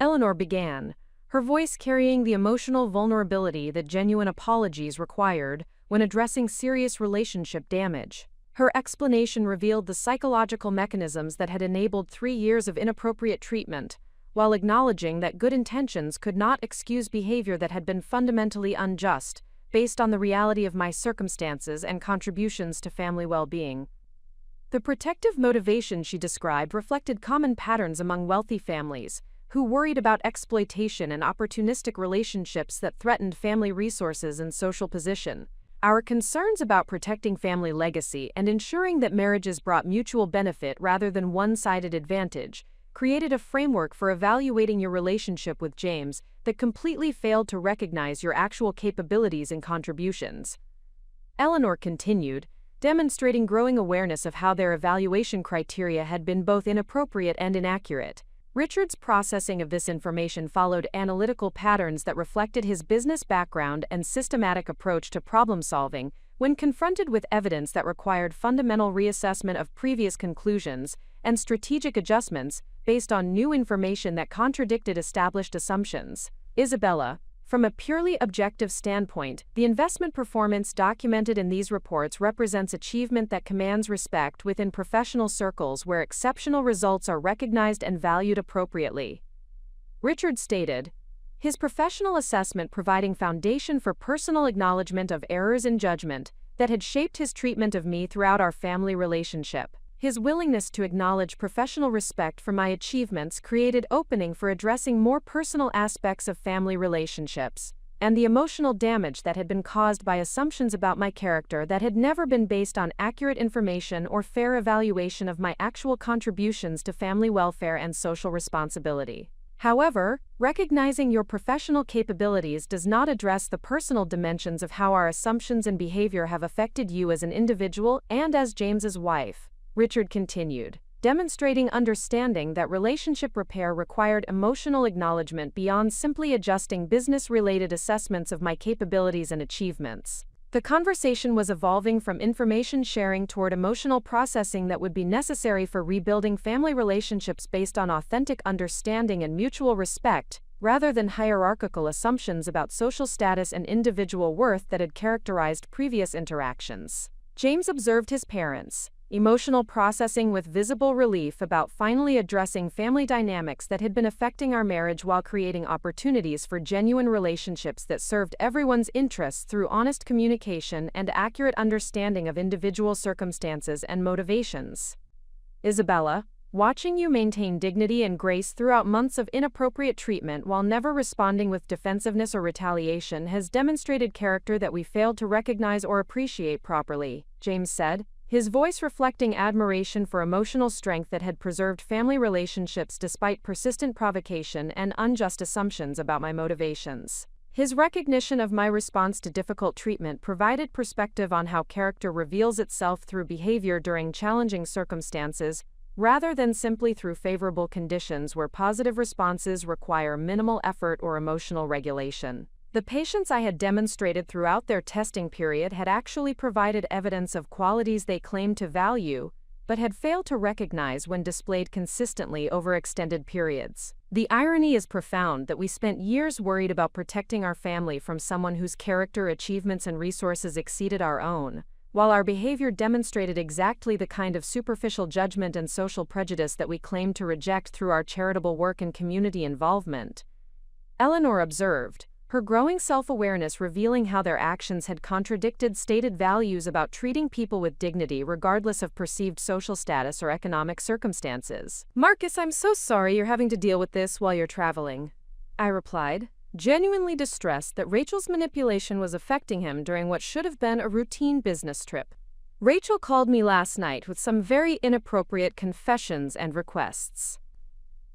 Eleanor began, her voice carrying the emotional vulnerability that genuine apologies required when addressing serious relationship damage. Her explanation revealed the psychological mechanisms that had enabled 3 years of inappropriate treatment, while acknowledging that good intentions could not excuse behavior that had been fundamentally unjust, based on the reality of my circumstances and contributions to family well-being. The protective motivation she described reflected common patterns among wealthy families, who worried about exploitation and opportunistic relationships that threatened family resources and social position. Our concerns about protecting family legacy and ensuring that marriages brought mutual benefit rather than one-sided advantage created a framework for evaluating your relationship with James that completely failed to recognize your actual capabilities and contributions. Eleanor continued, demonstrating growing awareness of how their evaluation criteria had been both inappropriate and inaccurate. Richard's processing of this information followed analytical patterns that reflected his business background and systematic approach to problem-solving. When confronted with evidence that required fundamental reassessment of previous conclusions and strategic adjustments based on new information that contradicted established assumptions. Isabella, from a purely objective standpoint, the investment performance documented in these reports represents achievement that commands respect within professional circles where exceptional results are recognized and valued appropriately. Richard stated, his professional assessment providing foundation for personal acknowledgement of errors in judgment that had shaped his treatment of me throughout our family relationship. His willingness to acknowledge professional respect for my achievements created opening for addressing more personal aspects of family relationships, and the emotional damage that had been caused by assumptions about my character that had never been based on accurate information or fair evaluation of my actual contributions to family welfare and social responsibility. However, recognizing your professional capabilities does not address the personal dimensions of how our assumptions and behavior have affected you as an individual and as James's wife. Richard continued, demonstrating understanding that relationship repair required emotional acknowledgement beyond simply adjusting business-related assessments of my capabilities and achievements. The conversation was evolving from information sharing toward emotional processing that would be necessary for rebuilding family relationships based on authentic understanding and mutual respect, rather than hierarchical assumptions about social status and individual worth that had characterized previous interactions. James observed his parents' emotional processing with visible relief about finally addressing family dynamics that had been affecting our marriage while creating opportunities for genuine relationships that served everyone's interests through honest communication and accurate understanding of individual circumstances and motivations. Isabella, watching you maintain dignity and grace throughout months of inappropriate treatment while never responding with defensiveness or retaliation has demonstrated character that we failed to recognize or appreciate properly, James said, his voice reflecting admiration for emotional strength that had preserved family relationships despite persistent provocation and unjust assumptions about my motivations. His recognition of my response to difficult treatment provided perspective on how character reveals itself through behavior during challenging circumstances, rather than simply through favorable conditions where positive responses require minimal effort or emotional regulation. The patience I had demonstrated throughout their testing period had actually provided evidence of qualities they claimed to value, but had failed to recognize when displayed consistently over extended periods. The irony is profound that we spent years worried about protecting our family from someone whose character, achievements, and resources exceeded our own, while our behavior demonstrated exactly the kind of superficial judgment and social prejudice that we claimed to reject through our charitable work and community involvement. Eleanor observed, her growing self-awareness revealing how their actions had contradicted stated values about treating people with dignity regardless of perceived social status or economic circumstances. "Marcus, I'm so sorry you're having to deal with this while you're traveling," I replied, genuinely distressed that Rachel's manipulation was affecting him during what should have been a routine business trip. "Rachel called me last night with some very inappropriate confessions and requests.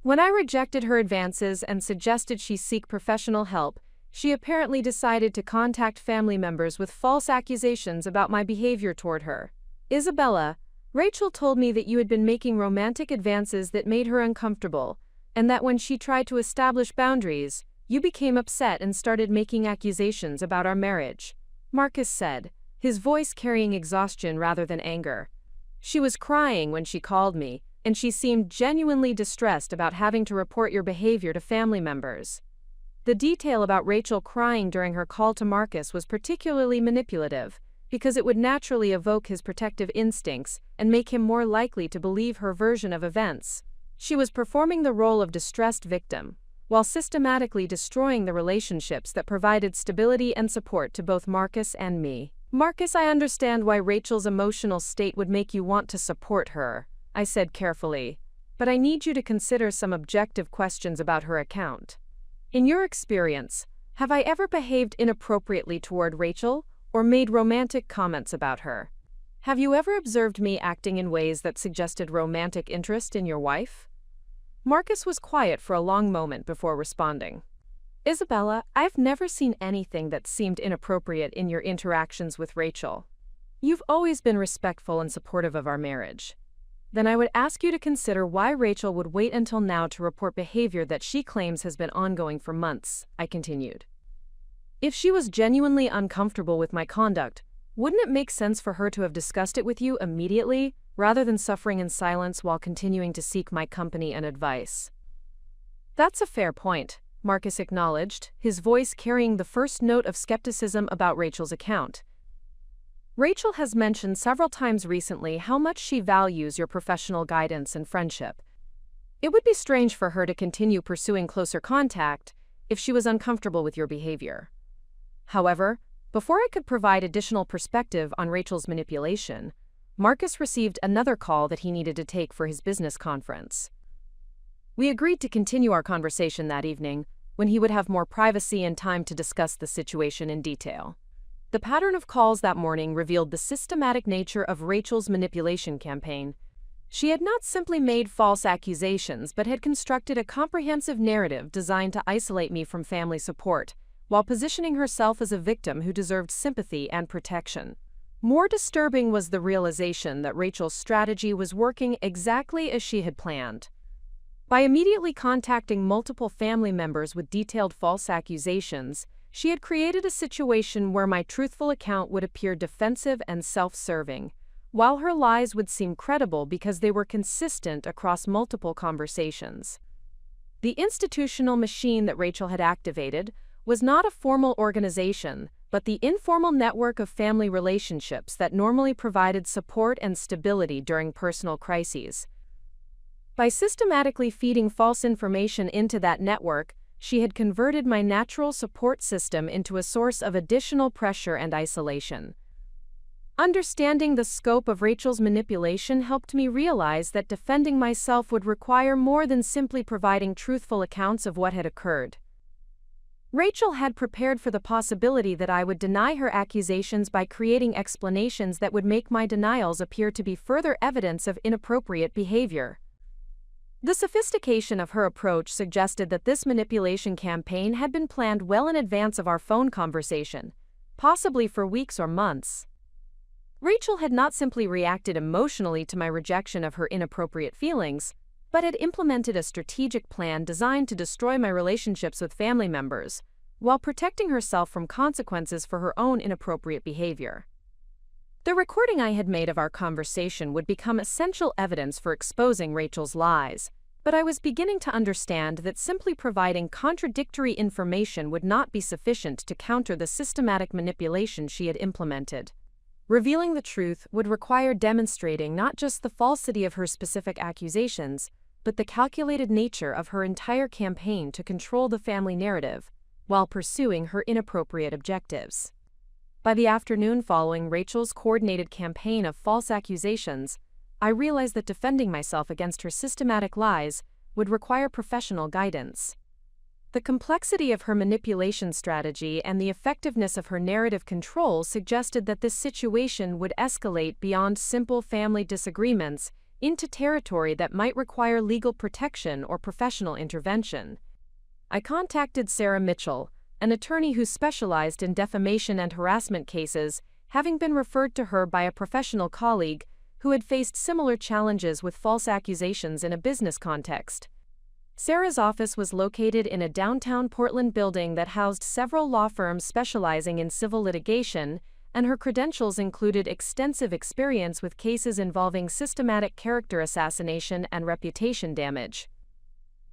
When I rejected her advances and suggested she seek professional help, she apparently decided to contact family members with false accusations about my behavior toward her. Isabella, Rachel told me that you had been making romantic advances that made her uncomfortable, and that when she tried to establish boundaries, you became upset and started making accusations about our marriage," Marcus said, his voice carrying exhaustion rather than anger. "She was crying when she called me, and she seemed genuinely distressed about having to report your behavior to family members." The detail about Rachel crying during her call to Marcus was particularly manipulative, because it would naturally evoke his protective instincts and make him more likely to believe her version of events. She was performing the role of distressed victim, while systematically destroying the relationships that provided stability and support to both Marcus and me. "Marcus, I understand why Rachel's emotional state would make you want to support her," I said carefully, "but I need you to consider some objective questions about her account. In your experience, have I ever behaved inappropriately toward Rachel or made romantic comments about her? Have you ever observed me acting in ways that suggested romantic interest in your wife?" Marcus was quiet for a long moment before responding. "Isabella, I've never seen anything that seemed inappropriate in your interactions with Rachel. You've always been respectful and supportive of our marriage. Then I would ask you to consider why Rachel would wait until now to report behavior that she claims has been ongoing for months," I continued. "If she was genuinely uncomfortable with my conduct, wouldn't it make sense for her to have discussed it with you immediately, rather than suffering in silence while continuing to seek my company and advice?" "That's a fair point," Marcus acknowledged, his voice carrying the first note of skepticism about Rachel's account. "Rachel has mentioned several times recently how much she values your professional guidance and friendship. It would be strange for her to continue pursuing closer contact if she was uncomfortable with your behavior. However, before I could provide additional perspective on Rachel's manipulation, Marcus received another call that he needed to take for his business conference. We agreed to continue our conversation that evening, when he would have more privacy and time to discuss the situation in detail. The pattern of calls that morning revealed the systematic nature of Rachel's manipulation campaign. She had not simply made false accusations but had constructed a comprehensive narrative designed to isolate me from family support, while positioning herself as a victim who deserved sympathy and protection. More disturbing was the realization that Rachel's strategy was working exactly as she had planned. By immediately contacting multiple family members with detailed false accusations, she had created a situation where my truthful account would appear defensive and self-serving, while her lies would seem credible because they were consistent across multiple conversations. The institutional machine that Rachel had activated was not a formal organization, but the informal network of family relationships that normally provided support and stability during personal crises. By systematically feeding false information into that network, she had converted my natural support system into a source of additional pressure and isolation. Understanding the scope of Rachel's manipulation helped me realize that defending myself would require more than simply providing truthful accounts of what had occurred. Rachel had prepared for the possibility that I would deny her accusations by creating explanations that would make my denials appear to be further evidence of inappropriate behavior. The sophistication of her approach suggested that this manipulation campaign had been planned well in advance of our phone conversation, possibly for weeks or months. Rachel had not simply reacted emotionally to my rejection of her inappropriate feelings, but had implemented a strategic plan designed to destroy my relationships with family members, while protecting herself from consequences for her own inappropriate behavior. The recording I had made of our conversation would become essential evidence for exposing Rachel's lies, but I was beginning to understand that simply providing contradictory information would not be sufficient to counter the systematic manipulation she had implemented. Revealing the truth would require demonstrating not just the falsity of her specific accusations, but the calculated nature of her entire campaign to control the family narrative, while pursuing her inappropriate objectives. By the afternoon following Rachel's coordinated campaign of false accusations, I realized that defending myself against her systematic lies would require professional guidance. The complexity of her manipulation strategy and the effectiveness of her narrative control suggested that this situation would escalate beyond simple family disagreements into territory that might require legal protection or professional intervention. I contacted Sarah Mitchell, an attorney who specialized in defamation and harassment cases, having been referred to her by a professional colleague who had faced similar challenges with false accusations in a business context. Sarah's office was located in a downtown Portland building that housed several law firms specializing in civil litigation, and her credentials included extensive experience with cases involving systematic character assassination and reputation damage.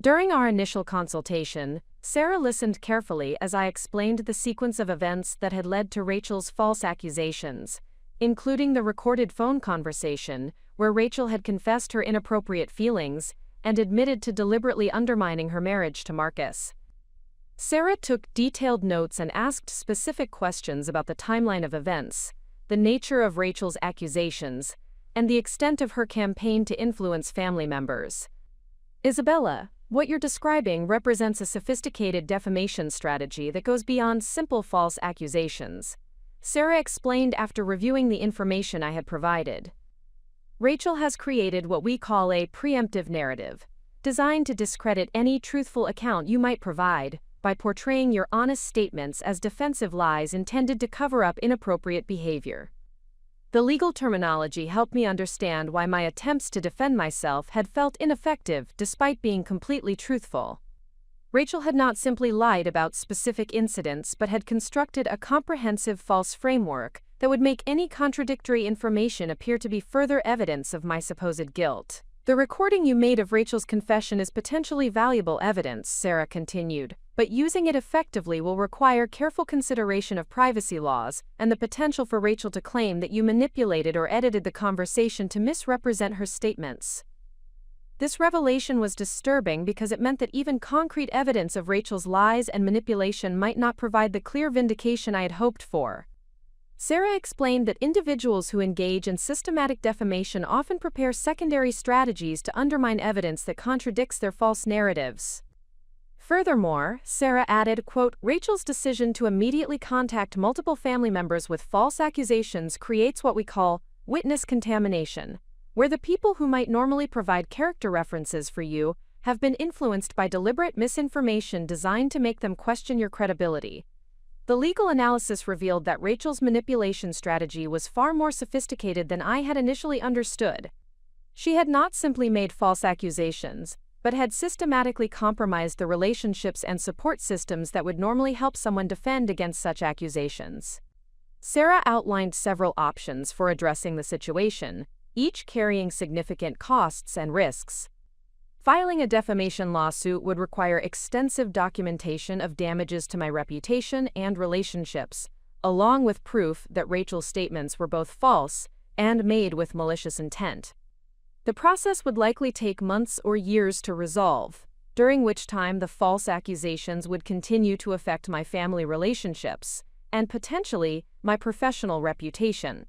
During our initial consultation, Sarah listened carefully as I explained the sequence of events that had led to Rachel's false accusations, including the recorded phone conversation where Rachel had confessed her inappropriate feelings and admitted to deliberately undermining her marriage to Marcus. Sarah took detailed notes and asked specific questions about the timeline of events, the nature of Rachel's accusations, and the extent of her campaign to influence family members. Isabella, what you're describing represents a sophisticated defamation strategy that goes beyond simple false accusations, Sarah explained after reviewing the information I had provided. Rachel has created what we call a preemptive narrative, designed to discredit any truthful account you might provide by portraying your honest statements as defensive lies intended to cover up inappropriate behavior. The legal terminology helped me understand why my attempts to defend myself had felt ineffective despite being completely truthful. Rachel had not simply lied about specific incidents but had constructed a comprehensive false framework that would make any contradictory information appear to be further evidence of my supposed guilt. The recording you made of Rachel's confession is potentially valuable evidence, Sarah continued, but using it effectively will require careful consideration of privacy laws and the potential for Rachel to claim that you manipulated or edited the conversation to misrepresent her statements. This revelation was disturbing because it meant that even concrete evidence of Rachel's lies and manipulation might not provide the clear vindication I had hoped for. Sarah explained that individuals who engage in systematic defamation often prepare secondary strategies to undermine evidence that contradicts their false narratives. Furthermore, Sarah added, quote, Rachel's decision to immediately contact multiple family members with false accusations creates what we call witness contamination, where the people who might normally provide character references for you have been influenced by deliberate misinformation designed to make them question your credibility. The legal analysis revealed that Rachel's manipulation strategy was far more sophisticated than I had initially understood. She had not simply made false accusations, but had systematically compromised the relationships and support systems that would normally help someone defend against such accusations. Sarah outlined several options for addressing the situation, each carrying significant costs and risks. Filing a defamation lawsuit would require extensive documentation of damages to my reputation and relationships, along with proof that Rachel's statements were both false and made with malicious intent. The process would likely take months or years to resolve, during which time the false accusations would continue to affect my family relationships and potentially my professional reputation.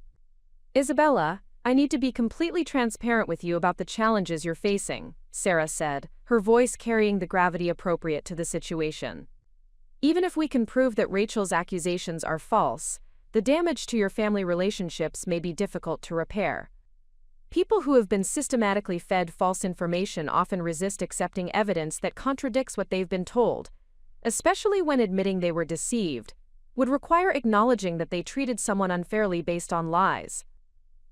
Isabella, I need to be completely transparent with you about the challenges you're facing, Sarah said, her voice carrying the gravity appropriate to the situation. Even if we can prove that Rachel's accusations are false, the damage to your family relationships may be difficult to repair. People who have been systematically fed false information often resist accepting evidence that contradicts what they've been told, especially when admitting they were deceived, would require acknowledging that they treated someone unfairly based on lies.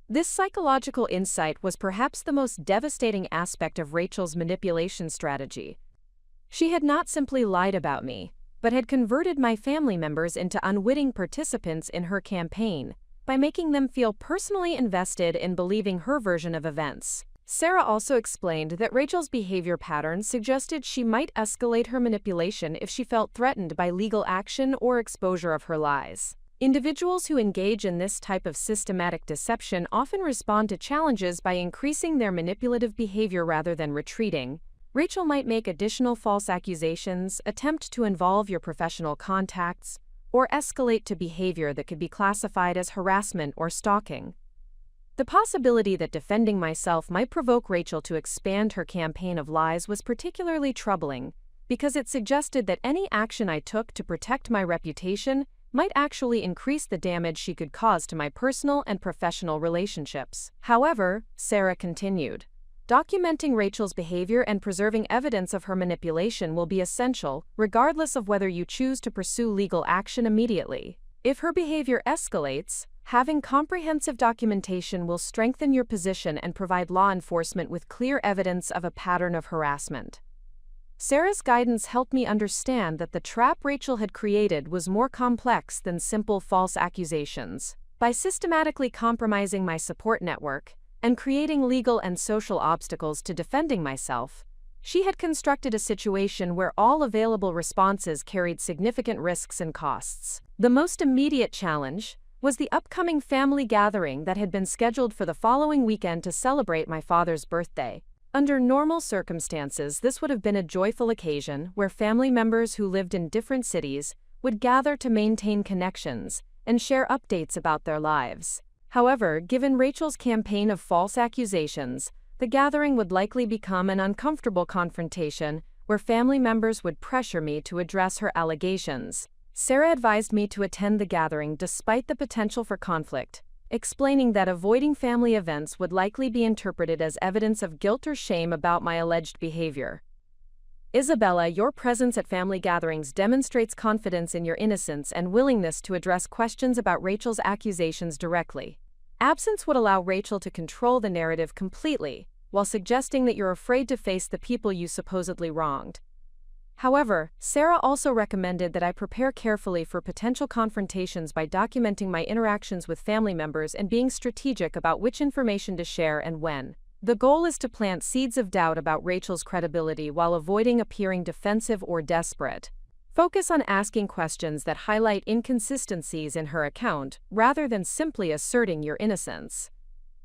This psychological insight was perhaps the most devastating aspect of Rachel's manipulation strategy. She had not simply lied about me, but had converted my family members into unwitting participants in her campaign by making them feel personally invested in believing her version of events. Sarah also explained that Rachel's behavior patterns suggested she might escalate her manipulation if she felt threatened by legal action or exposure of her lies. Individuals who engage in this type of systematic deception often respond to challenges by increasing their manipulative behavior rather than retreating. Rachel might make additional false accusations, attempt to involve your professional contacts, or escalate to behavior that could be classified as harassment or stalking. The possibility that defending myself might provoke Rachel to expand her campaign of lies was particularly troubling, because it suggested that any action I took to protect my reputation might actually increase the damage she could cause to my personal and professional relationships. However, Sarah continued, documenting Rachel's behavior and preserving evidence of her manipulation will be essential, regardless of whether you choose to pursue legal action immediately. If her behavior escalates, having comprehensive documentation will strengthen your position and provide law enforcement with clear evidence of a pattern of harassment. Sarah's guidance helped me understand that the trap Rachel had created was more complex than simple false accusations. By systematically compromising my support network and creating legal and social obstacles to defending myself, she had constructed a situation where all available responses carried significant risks and costs. The most immediate challenge was the upcoming family gathering that had been scheduled for the following weekend to celebrate my father's birthday. Under normal circumstances, this would have been a joyful occasion where family members who lived in different cities would gather to maintain connections and share updates about their lives. However, given Rachel's campaign of false accusations, the gathering would likely become an uncomfortable confrontation where family members would pressure me to address her allegations. Sarah advised me to attend the gathering despite the potential for conflict, explaining that avoiding family events would likely be interpreted as evidence of guilt or shame about my alleged behavior. Isabella, your presence at family gatherings demonstrates confidence in your innocence and willingness to address questions about Rachel's accusations directly. Absence would allow Rachel to control the narrative completely, while suggesting that you're afraid to face the people you supposedly wronged. However, Sarah also recommended that I prepare carefully for potential confrontations by documenting my interactions with family members and being strategic about which information to share and when. The goal is to plant seeds of doubt about Rachel's credibility while avoiding appearing defensive or desperate. Focus on asking questions that highlight inconsistencies in her account, rather than simply asserting your innocence.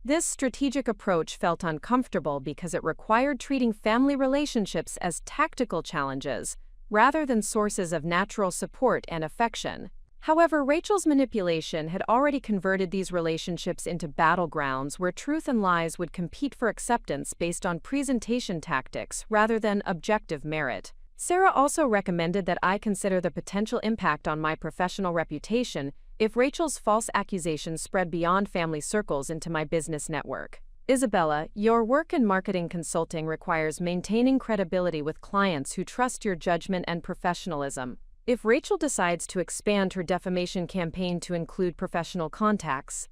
This strategic approach felt uncomfortable because it required treating family relationships as tactical challenges, rather than sources of natural support and affection. However, Rachel's manipulation had already converted these relationships into battlegrounds where truth and lies would compete for acceptance based on presentation tactics rather than objective merit. Sarah also recommended that I consider the potential impact on my professional reputation if Rachel's false accusations spread beyond family circles into my business network. Isabella, your work in marketing consulting requires maintaining credibility with clients who trust your judgment and professionalism. If Rachel decides to expand her defamation campaign to include professional contacts,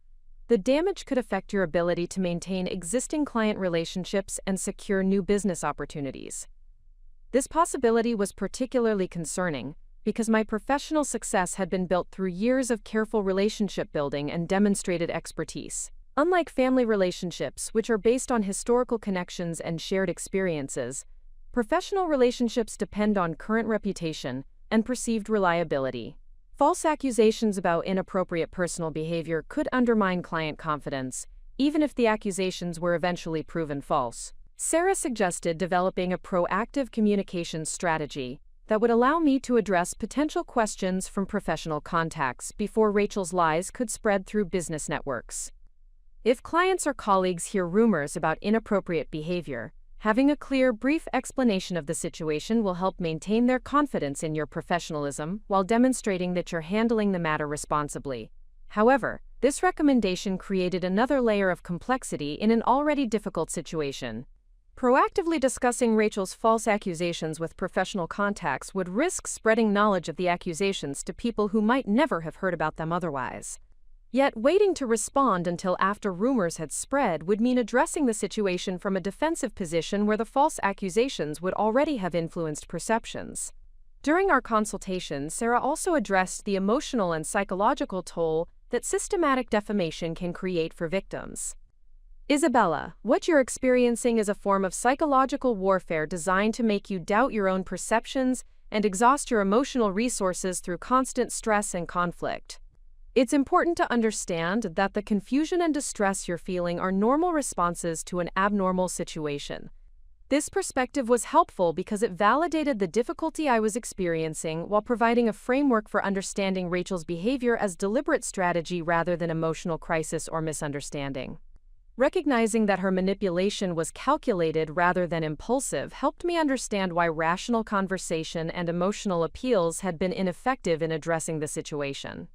the damage could affect your ability to maintain existing client relationships and secure new business opportunities. This possibility was particularly concerning because my professional success had been built through years of careful relationship building and demonstrated expertise. Unlike family relationships, which are based on historical connections and shared experiences, professional relationships depend on current reputation and perceived reliability. False accusations about inappropriate personal behavior could undermine client confidence, even if the accusations were eventually proven false. Sarah suggested developing a proactive communication strategy that would allow me to address potential questions from professional contacts before Rachel's lies could spread through business networks. If clients or colleagues hear rumors about inappropriate behavior, having a clear, brief explanation of the situation will help maintain their confidence in your professionalism while demonstrating that you're handling the matter responsibly. However, this recommendation created another layer of complexity in an already difficult situation. Proactively discussing Rachel's false accusations with professional contacts would risk spreading knowledge of the accusations to people who might never have heard about them otherwise. Yet, waiting to respond until after rumors had spread would mean addressing the situation from a defensive position where the false accusations would already have influenced perceptions. During our consultation, Sarah also addressed the emotional and psychological toll that systematic defamation can create for victims. Isabella, what you're experiencing is a form of psychological warfare designed to make you doubt your own perceptions and exhaust your emotional resources through constant stress and conflict. It's important to understand that the confusion and distress you're feeling are normal responses to an abnormal situation. This perspective was helpful because it validated the difficulty I was experiencing while providing a framework for understanding Rachel's behavior as deliberate strategy rather than emotional crisis or misunderstanding. Recognizing that her manipulation was calculated rather than impulsive helped me understand why rational conversation and emotional appeals had been ineffective in addressing the situation.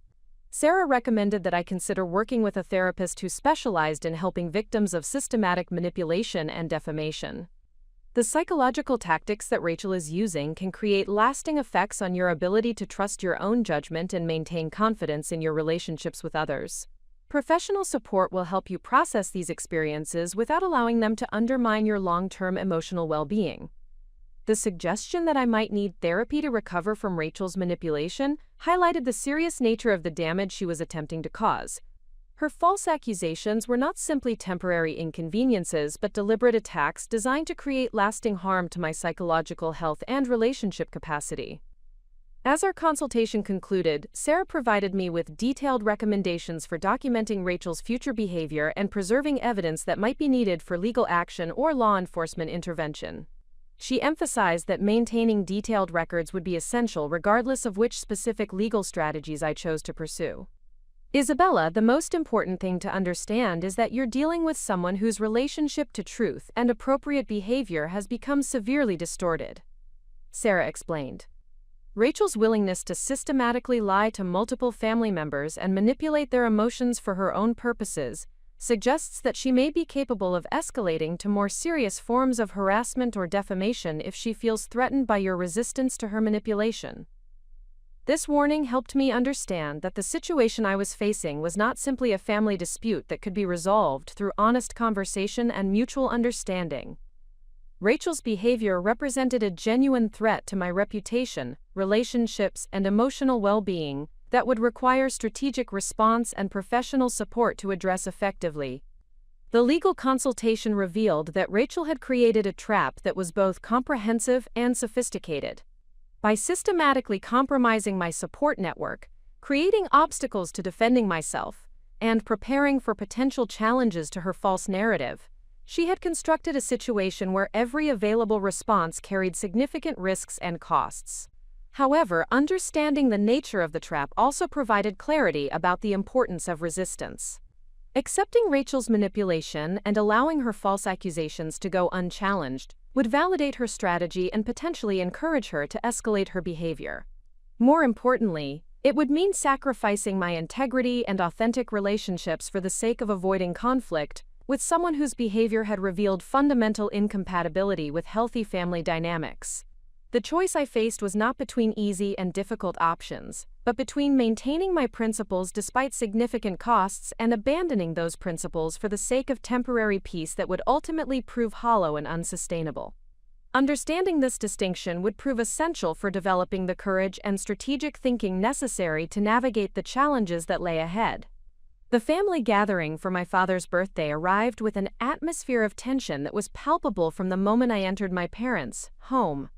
Sarah recommended that I consider working with a therapist who specialized in helping victims of systematic manipulation and defamation. The psychological tactics that Rachel is using can create lasting effects on your ability to trust your own judgment and maintain confidence in your relationships with others. Professional support will help you process these experiences without allowing them to undermine your long-term emotional well-being. The suggestion that I might need therapy to recover from Rachel's manipulation highlighted the serious nature of the damage she was attempting to cause. Her false accusations were not simply temporary inconveniences but deliberate attacks designed to create lasting harm to my psychological health and relationship capacity. As our consultation concluded, Sarah provided me with detailed recommendations for documenting Rachel's future behavior and preserving evidence that might be needed for legal action or law enforcement intervention. She emphasized that maintaining detailed records would be essential regardless of which specific legal strategies I chose to pursue. Isabella, the most important thing to understand is that you're dealing with someone whose relationship to truth and appropriate behavior has become severely distorted. Sarah explained. Rachel's willingness to systematically lie to multiple family members and manipulate their emotions for her own purposes suggests that she may be capable of escalating to more serious forms of harassment or defamation if she feels threatened by your resistance to her manipulation. This warning helped me understand that the situation I was facing was not simply a family dispute that could be resolved through honest conversation and mutual understanding. Rachel's behavior represented a genuine threat to my reputation, relationships, and emotional well-being that would require strategic response and professional support to address effectively. The legal consultation revealed that Rachel had created a trap that was both comprehensive and sophisticated. By systematically compromising my support network, creating obstacles to defending myself, and preparing for potential challenges to her false narrative, she had constructed a situation where every available response carried significant risks and costs. However, understanding the nature of the trap also provided clarity about the importance of resistance. Accepting Rachel's manipulation and allowing her false accusations to go unchallenged would validate her strategy and potentially encourage her to escalate her behavior. More importantly, it would mean sacrificing my integrity and authentic relationships for the sake of avoiding conflict with someone whose behavior had revealed fundamental incompatibility with healthy family dynamics. The choice I faced was not between easy and difficult options, but between maintaining my principles despite significant costs and abandoning those principles for the sake of temporary peace that would ultimately prove hollow and unsustainable. Understanding this distinction would prove essential for developing the courage and strategic thinking necessary to navigate the challenges that lay ahead. The family gathering for my father's birthday arrived with an atmosphere of tension that was palpable from the moment I entered my parents' home.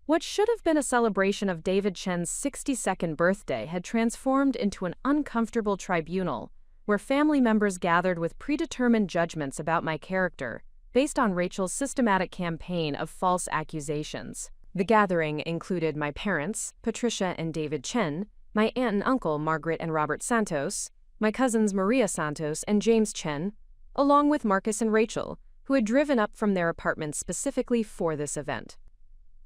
What should have been a celebration of David Chen's 62nd birthday had transformed into an uncomfortable tribunal, where family members gathered with predetermined judgments about my character, based on Rachel's systematic campaign of false accusations. The gathering included my parents, Patricia and David Chen, my aunt and uncle Margaret and Robert Santos, my cousins Maria Santos and James Chen, along with Marcus and Rachel, who had driven up from their apartments specifically for this event.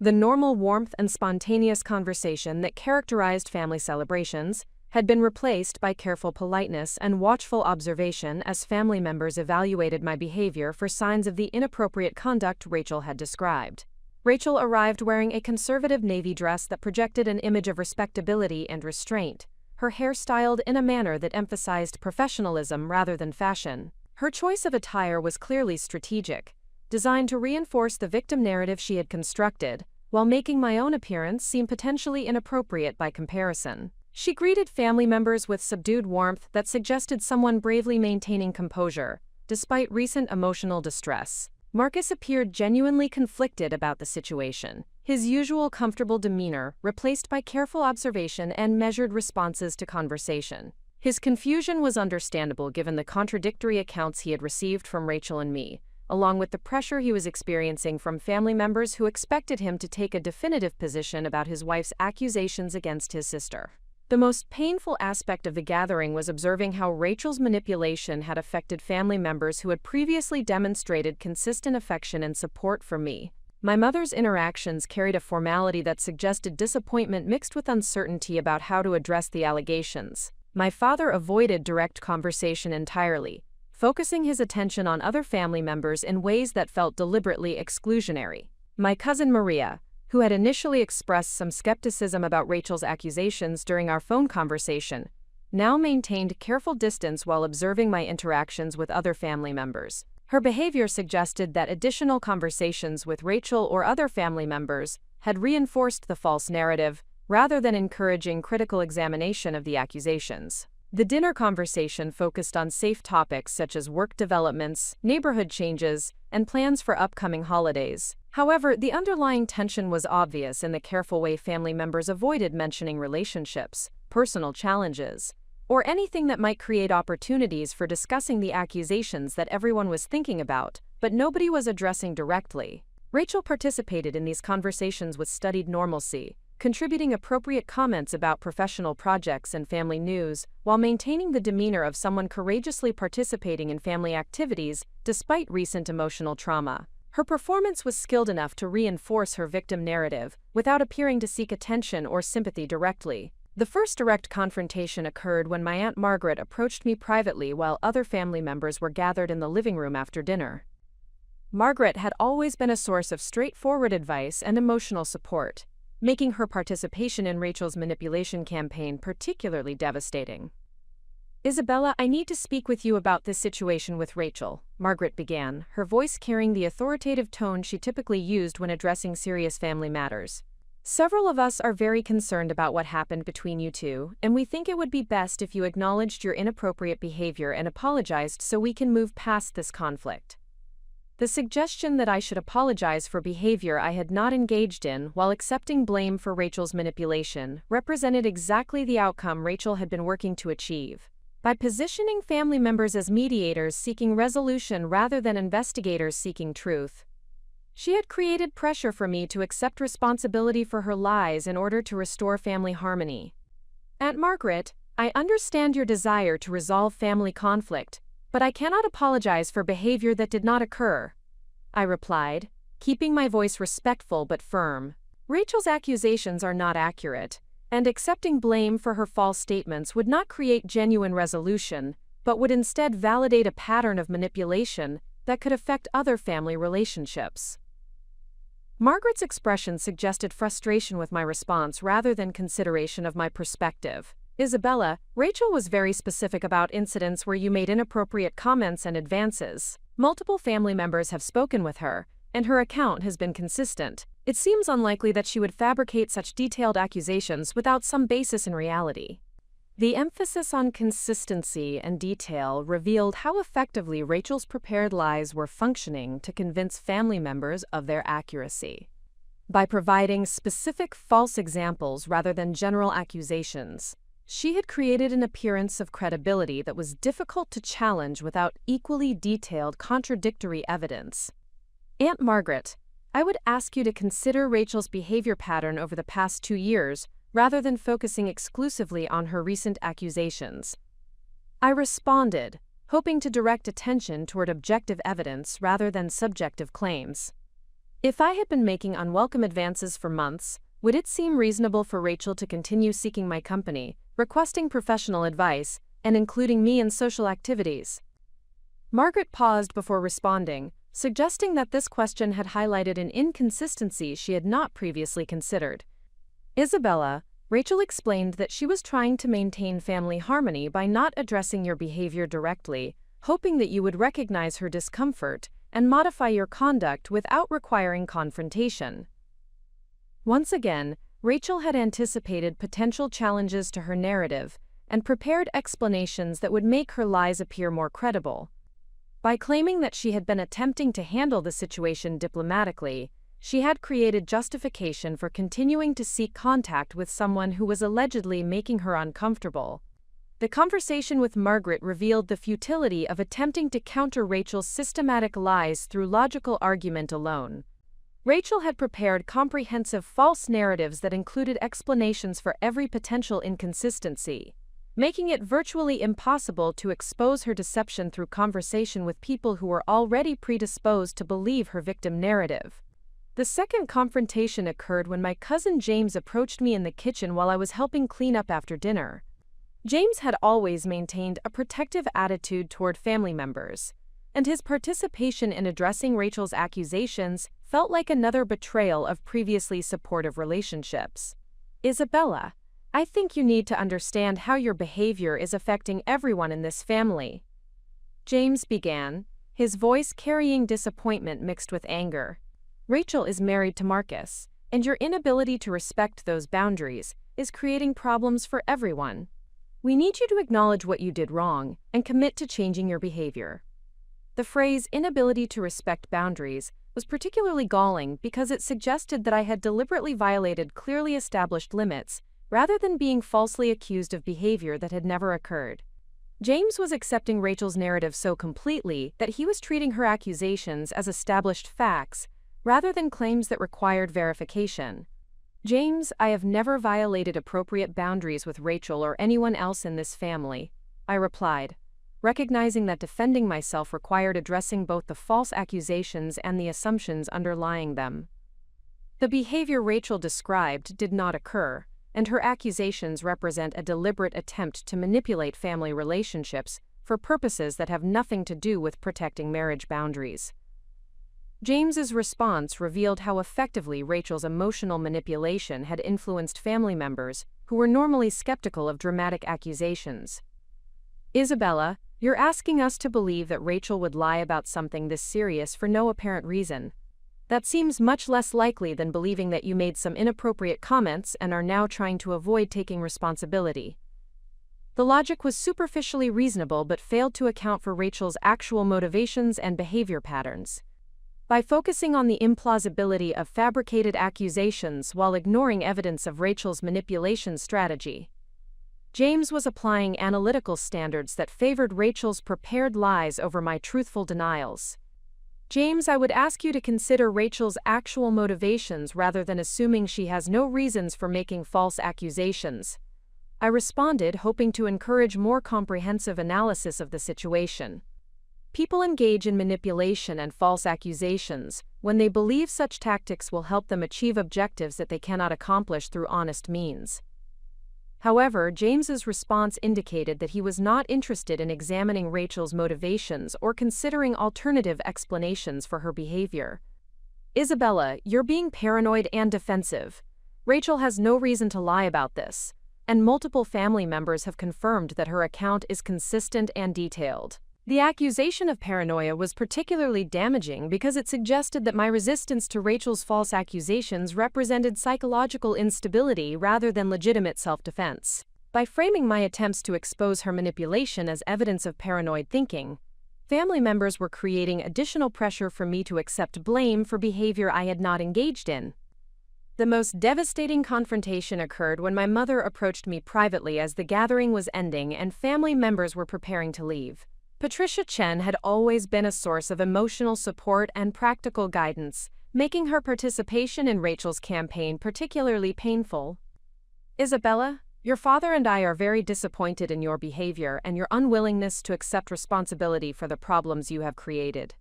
The normal warmth and spontaneous conversation that characterized family celebrations had been replaced by careful politeness and watchful observation as family members evaluated my behavior for signs of the inappropriate conduct Rachel had described. Rachel arrived wearing a conservative navy dress that projected an image of respectability and restraint, her hair styled in a manner that emphasized professionalism rather than fashion. Her choice of attire was clearly strategic, designed to reinforce the victim narrative she had constructed, while making my own appearance seem potentially inappropriate by comparison. She greeted family members with subdued warmth that suggested someone bravely maintaining composure, despite recent emotional distress. Marcus appeared genuinely conflicted about the situation, his usual comfortable demeanor replaced by careful observation and measured responses to conversation. His confusion was understandable given the contradictory accounts he had received from Rachel and me, along with the pressure he was experiencing from family members who expected him to take a definitive position about his wife's accusations against his sister. The most painful aspect of the gathering was observing how Rachel's manipulation had affected family members who had previously demonstrated consistent affection and support for me. My mother's interactions carried a formality that suggested disappointment mixed with uncertainty about how to address the allegations. My father avoided direct conversation entirely, focusing his attention on other family members in ways that felt deliberately exclusionary. My cousin Maria, who had initially expressed some skepticism about Rachel's accusations during our phone conversation, now maintained careful distance while observing my interactions with other family members. Her behavior suggested that additional conversations with Rachel or other family members had reinforced the false narrative, rather than encouraging critical examination of the accusations. The dinner conversation focused on safe topics such as work developments, neighborhood changes, and plans for upcoming holidays. However, the underlying tension was obvious in the careful way family members avoided mentioning relationships, personal challenges, or anything that might create opportunities for discussing the accusations that everyone was thinking about, but nobody was addressing directly. Rachel participated in these conversations with studied normalcy, contributing appropriate comments about professional projects and family news, while maintaining the demeanor of someone courageously participating in family activities despite recent emotional trauma. Her performance was skilled enough to reinforce her victim narrative, without appearing to seek attention or sympathy directly. The first direct confrontation occurred when my Aunt Margaret approached me privately while other family members were gathered in the living room after dinner. Margaret had always been a source of straightforward advice and emotional support, making her participation in Rachel's manipulation campaign particularly devastating. "Isabella, I need to speak with you about this situation with Rachel," Margaret began, her voice carrying the authoritative tone she typically used when addressing serious family matters. "Several of us are very concerned about what happened between you two, and we think it would be best if you acknowledged your inappropriate behavior and apologized so we can move past this conflict." The suggestion that I should apologize for behavior I had not engaged in while accepting blame for Rachel's manipulation represented exactly the outcome Rachel had been working to achieve. By positioning family members as mediators seeking resolution rather than investigators seeking truth, she had created pressure for me to accept responsibility for her lies in order to restore family harmony. "Aunt Margaret, I understand your desire to resolve family conflict, but I cannot apologize for behavior that did not occur," I replied, keeping my voice respectful but firm. Rachel's accusations are not accurate, and accepting blame for her false statements would not create genuine resolution, but would instead validate a pattern of manipulation that could affect other family relationships. Margaret's expression suggested frustration with my response rather than consideration of my perspective. "Isabella, Rachel was very specific about incidents where you made inappropriate comments and advances. Multiple family members have spoken with her, and her account has been consistent. It seems unlikely that she would fabricate such detailed accusations without some basis in reality." The emphasis on consistency and detail revealed how effectively Rachel's prepared lies were functioning to convince family members of their accuracy. By providing specific false examples rather than general accusations, she had created an appearance of credibility that was difficult to challenge without equally detailed contradictory evidence. "Aunt Margaret, I would ask you to consider Rachel's behavior pattern over the past 2 years, rather than focusing exclusively on her recent accusations," I responded, hoping to direct attention toward objective evidence rather than subjective claims. If I had been making unwelcome advances for months, would it seem reasonable for Rachel to continue seeking my company, requesting professional advice, and including me in social activities? Margaret paused before responding, suggesting that this question had highlighted an inconsistency she had not previously considered. "Isabella, Rachel explained that she was trying to maintain family harmony by not addressing your behavior directly, hoping that you would recognize her discomfort and modify your conduct without requiring confrontation." Once again, Rachel had anticipated potential challenges to her narrative and prepared explanations that would make her lies appear more credible. By claiming that she had been attempting to handle the situation diplomatically, she had created justification for continuing to seek contact with someone who was allegedly making her uncomfortable. The conversation with Margaret revealed the futility of attempting to counter Rachel's systematic lies through logical argument alone. Rachel had prepared comprehensive false narratives that included explanations for every potential inconsistency, making it virtually impossible to expose her deception through conversation with people who were already predisposed to believe her victim narrative. The second confrontation occurred when my cousin James approached me in the kitchen while I was helping clean up after dinner. James had always maintained a protective attitude toward family members, and his participation in addressing Rachel's accusations felt like another betrayal of previously supportive relationships. "Isabella, I think you need to understand how your behavior is affecting everyone in this family," James began, his voice carrying disappointment mixed with anger. "Rachel is married to Marcus, and your inability to respect those boundaries is creating problems for everyone. We need you to acknowledge what you did wrong and commit to changing your behavior." The phrase "inability to respect boundaries" was particularly galling because it suggested that I had deliberately violated clearly established limits rather than being falsely accused of behavior that had never occurred. James was accepting Rachel's narrative so completely that he was treating her accusations as established facts rather than claims that required verification. "James, I have never violated appropriate boundaries with Rachel or anyone else in this family," I replied, recognizing that defending myself required addressing both the false accusations and the assumptions underlying them. The behavior Rachel described did not occur, and her accusations represent a deliberate attempt to manipulate family relationships for purposes that have nothing to do with protecting marriage boundaries. James's response revealed how effectively Rachel's emotional manipulation had influenced family members who were normally skeptical of dramatic accusations. "Isabella, you're asking us to believe that Rachel would lie about something this serious for no apparent reason. That seems much less likely than believing that you made some inappropriate comments and are now trying to avoid taking responsibility." The logic was superficially reasonable but failed to account for Rachel's actual motivations and behavior patterns. By focusing on the implausibility of fabricated accusations while ignoring evidence of Rachel's manipulation strategy, James was applying analytical standards that favored Rachel's prepared lies over my truthful denials. "James, I would ask you to consider Rachel's actual motivations rather than assuming she has no reasons for making false accusations," I responded, hoping to encourage more comprehensive analysis of the situation. People engage in manipulation and false accusations when they believe such tactics will help them achieve objectives that they cannot accomplish through honest means. However, James's response indicated that he was not interested in examining Rachel's motivations or considering alternative explanations for her behavior. "Isabella, you're being paranoid and defensive. Rachel has no reason to lie about this, and multiple family members have confirmed that her account is consistent and detailed." The accusation of paranoia was particularly damaging because it suggested that my resistance to Rachel's false accusations represented psychological instability rather than legitimate self-defense. By framing my attempts to expose her manipulation as evidence of paranoid thinking, family members were creating additional pressure for me to accept blame for behavior I had not engaged in. The most devastating confrontation occurred when my mother approached me privately as the gathering was ending and family members were preparing to leave. Patricia Chen had always been a source of emotional support and practical guidance, making her participation in Rachel's campaign particularly painful. "Isabella, your father and I are very disappointed in your behavior and your unwillingness to accept responsibility for the problems you have created,"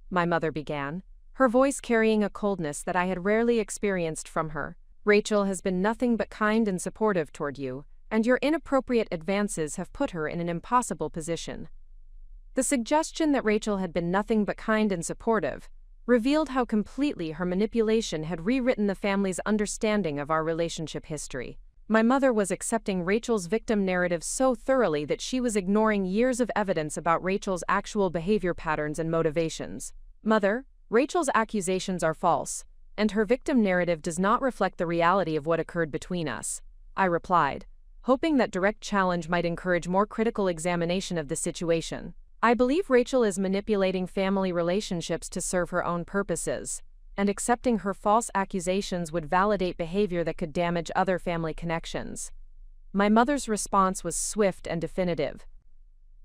my mother began, her voice carrying a coldness that I had rarely experienced from her. "Rachel has been nothing but kind and supportive toward you, and your inappropriate advances have put her in an impossible position." The suggestion that Rachel had been nothing but kind and supportive revealed how completely her manipulation had rewritten the family's understanding of our relationship history. My mother was accepting Rachel's victim narrative so thoroughly that she was ignoring years of evidence about Rachel's actual behavior patterns and motivations. "Mother, Rachel's accusations are false, and her victim narrative does not reflect the reality of what occurred between us," I replied, hoping that direct challenge might encourage more critical examination of the situation. "I believe Rachel is manipulating family relationships to serve her own purposes, and accepting her false accusations would validate behavior that could damage other family connections." My mother's response was swift and definitive.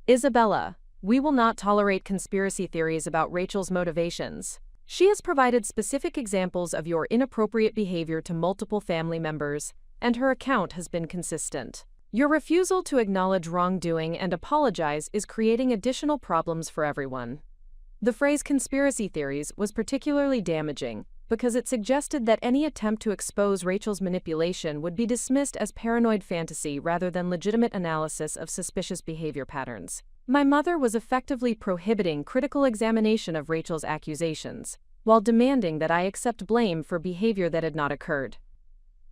Isabella, we will not tolerate conspiracy theories about Rachel's motivations. She has provided specific examples of your inappropriate behavior to multiple family members, and her account has been consistent. Your refusal to acknowledge wrongdoing and apologize is creating additional problems for everyone. The phrase conspiracy theories was particularly damaging because it suggested that any attempt to expose Rachel's manipulation would be dismissed as paranoid fantasy rather than legitimate analysis of suspicious behavior patterns. My mother was effectively prohibiting critical examination of Rachel's accusations, while demanding that I accept blame for behavior that had not occurred.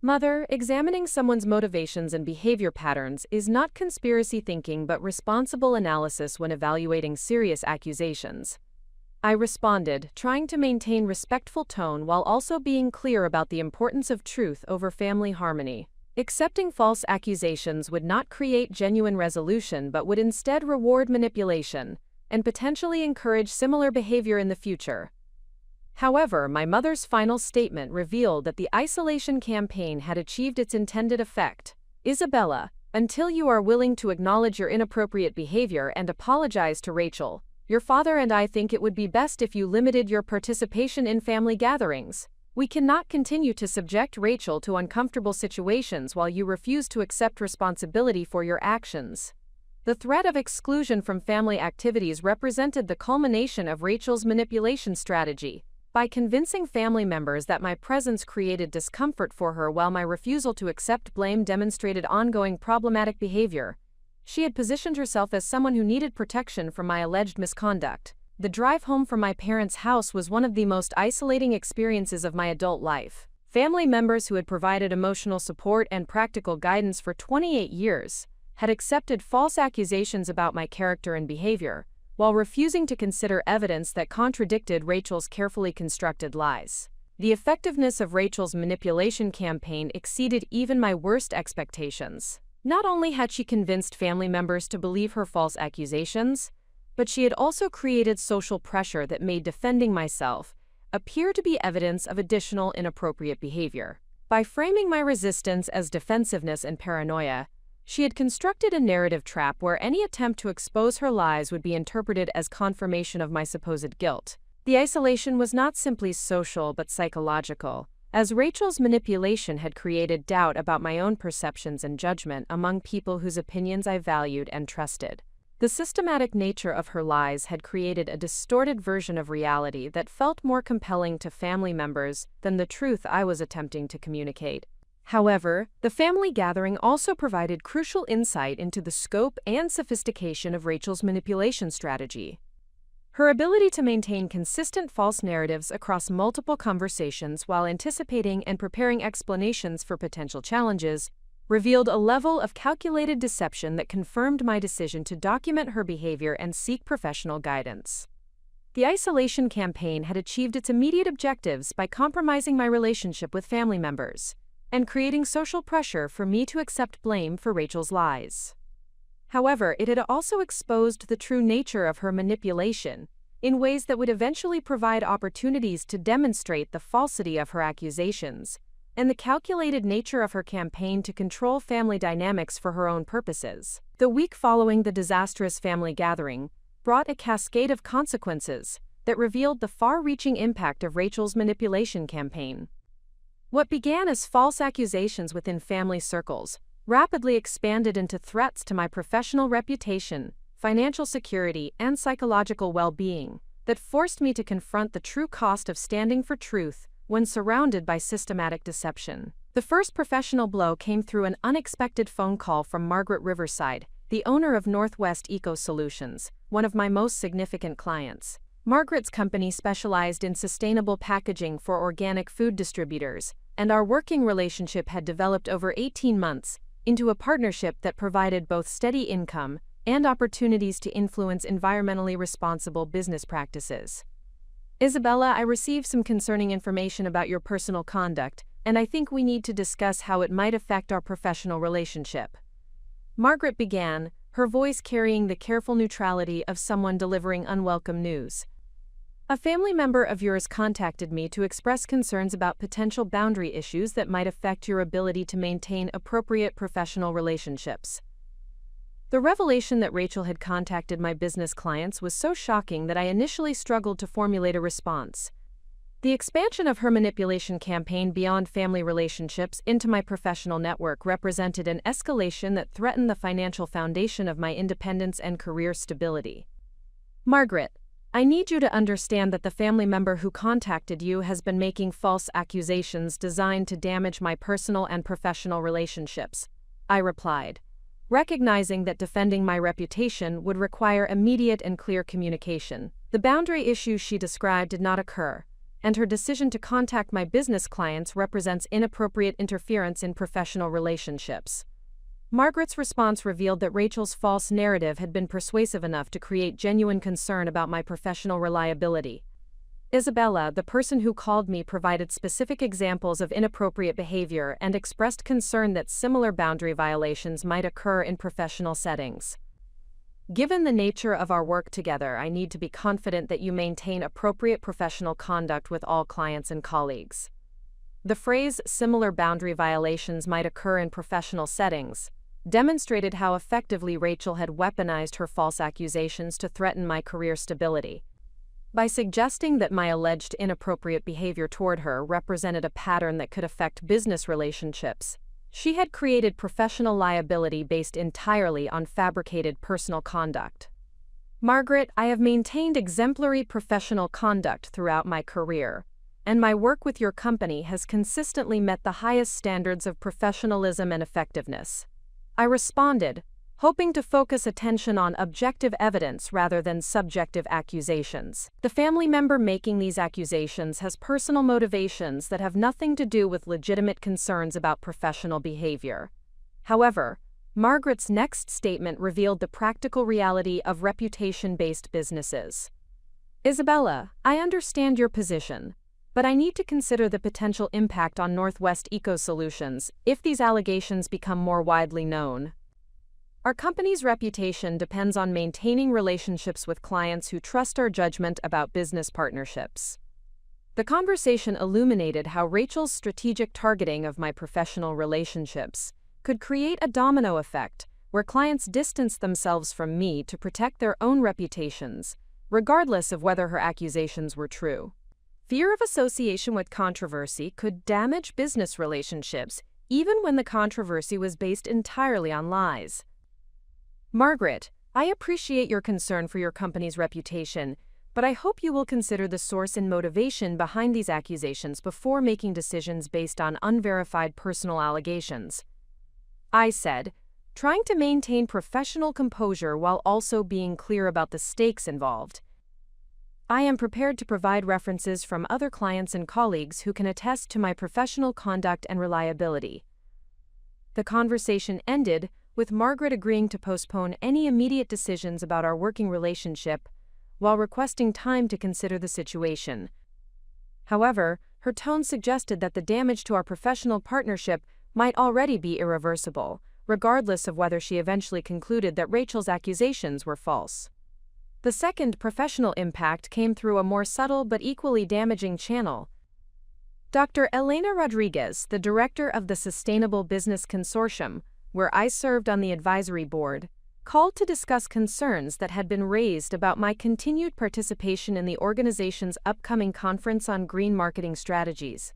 Mother, examining someone's motivations and behavior patterns is not conspiracy thinking but responsible analysis when evaluating serious accusations. I responded, trying to maintain respectful tone while also being clear about the importance of truth over family harmony. Accepting false accusations would not create genuine resolution but would instead reward manipulation and potentially encourage similar behavior in the future. However, my mother's final statement revealed that the isolation campaign had achieved its intended effect. Isabella, until you are willing to acknowledge your inappropriate behavior and apologize to Rachel, your father and I think it would be best if you limited your participation in family gatherings. We cannot continue to subject Rachel to uncomfortable situations while you refuse to accept responsibility for your actions. The threat of exclusion from family activities represented the culmination of Rachel's manipulation strategy. By convincing family members that my presence created discomfort for her while my refusal to accept blame demonstrated ongoing problematic behavior, she had positioned herself as someone who needed protection from my alleged misconduct. The drive home from my parents' house was one of the most isolating experiences of my adult life. Family members who had provided emotional support and practical guidance for 28 years had accepted false accusations about my character and behavior, while refusing to consider evidence that contradicted Rachel's carefully constructed lies. The effectiveness of Rachel's manipulation campaign exceeded even my worst expectations. Not only had she convinced family members to believe her false accusations, but she had also created social pressure that made defending myself appear to be evidence of additional inappropriate behavior. By framing my resistance as defensiveness and paranoia, she had constructed a narrative trap where any attempt to expose her lies would be interpreted as confirmation of my supposed guilt. The isolation was not simply social but psychological, as Rachel's manipulation had created doubt about my own perceptions and judgment among people whose opinions I valued and trusted. The systematic nature of her lies had created a distorted version of reality that felt more compelling to family members than the truth I was attempting to communicate. However, the family gathering also provided crucial insight into the scope and sophistication of Rachel's manipulation strategy. Her ability to maintain consistent false narratives across multiple conversations while anticipating and preparing explanations for potential challenges revealed a level of calculated deception that confirmed my decision to document her behavior and seek professional guidance. The isolation campaign had achieved its immediate objectives by compromising my relationship with family members and creating social pressure for me to accept blame for Rachel's lies. However, it had also exposed the true nature of her manipulation in ways that would eventually provide opportunities to demonstrate the falsity of her accusations and the calculated nature of her campaign to control family dynamics for her own purposes. The week following the disastrous family gathering brought a cascade of consequences that revealed the far-reaching impact of Rachel's manipulation campaign. What began as false accusations within family circles rapidly expanded into threats to my professional reputation, financial security, and psychological well-being that forced me to confront the true cost of standing for truth when surrounded by systematic deception. The first professional blow came through an unexpected phone call from Margaret Riverside, the owner of Northwest Eco Solutions, one of my most significant clients. Margaret's company specialized in sustainable packaging for organic food distributors, and our working relationship had developed over 18 months into a partnership that provided both steady income and opportunities to influence environmentally responsible business practices. Isabella, I received some concerning information about your personal conduct, and I think we need to discuss how it might affect our professional relationship. Margaret began, her voice carrying the careful neutrality of someone delivering unwelcome news. A family member of yours contacted me to express concerns about potential boundary issues that might affect your ability to maintain appropriate professional relationships. The revelation that Rachel had contacted my business clients was so shocking that I initially struggled to formulate a response. The expansion of her manipulation campaign beyond family relationships into my professional network represented an escalation that threatened the financial foundation of my independence and career stability. Margaret, I need you to understand that the family member who contacted you has been making false accusations designed to damage my personal and professional relationships, I replied, recognizing that defending my reputation would require immediate and clear communication. The boundary issues she described did not occur, and her decision to contact my business clients represents inappropriate interference in professional relationships. Margaret's response revealed that Rachel's false narrative had been persuasive enough to create genuine concern about my professional reliability. Isabella, the person who called me, provided specific examples of inappropriate behavior and expressed concern that similar boundary violations might occur in professional settings. Given the nature of our work together, I need to be confident that you maintain appropriate professional conduct with all clients and colleagues. The phrase "similar boundary violations might occur in professional settings" demonstrated how effectively Rachel had weaponized her false accusations to threaten my career stability. By suggesting that my alleged inappropriate behavior toward her represented a pattern that could affect business relationships, she had created professional liability based entirely on fabricated personal conduct. Margaret, I have maintained exemplary professional conduct throughout my career, and my work with your company has consistently met the highest standards of professionalism and effectiveness. I responded, hoping to focus attention on objective evidence rather than subjective accusations. The family member making these accusations has personal motivations that have nothing to do with legitimate concerns about professional behavior. However, Margaret's next statement revealed the practical reality of reputation-based businesses. Isabella, I understand your position, but I need to consider the potential impact on Northwest Eco Solutions if these allegations become more widely known. Our company's reputation depends on maintaining relationships with clients who trust our judgment about business partnerships. The conversation illuminated how Rachel's strategic targeting of my professional relationships could create a domino effect where clients distanced themselves from me to protect their own reputations, regardless of whether her accusations were true. Fear of association with controversy could damage business relationships, even when the controversy was based entirely on lies. Margaret, I appreciate your concern for your company's reputation, but I hope you will consider the source and motivation behind these accusations before making decisions based on unverified personal allegations. I said, trying to maintain professional composure while also being clear about the stakes involved. I am prepared to provide references from other clients and colleagues who can attest to my professional conduct and reliability. The conversation ended with Margaret agreeing to postpone any immediate decisions about our working relationship while requesting time to consider the situation. However, her tone suggested that the damage to our professional partnership might already be irreversible, regardless of whether she eventually concluded that Rachel's accusations were false. The second professional impact came through a more subtle but equally damaging channel. Dr. Elena Rodriguez, the director of the Sustainable Business Consortium, where I served on the advisory board, called to discuss concerns that had been raised about my continued participation in the organization's upcoming conference on green marketing strategies.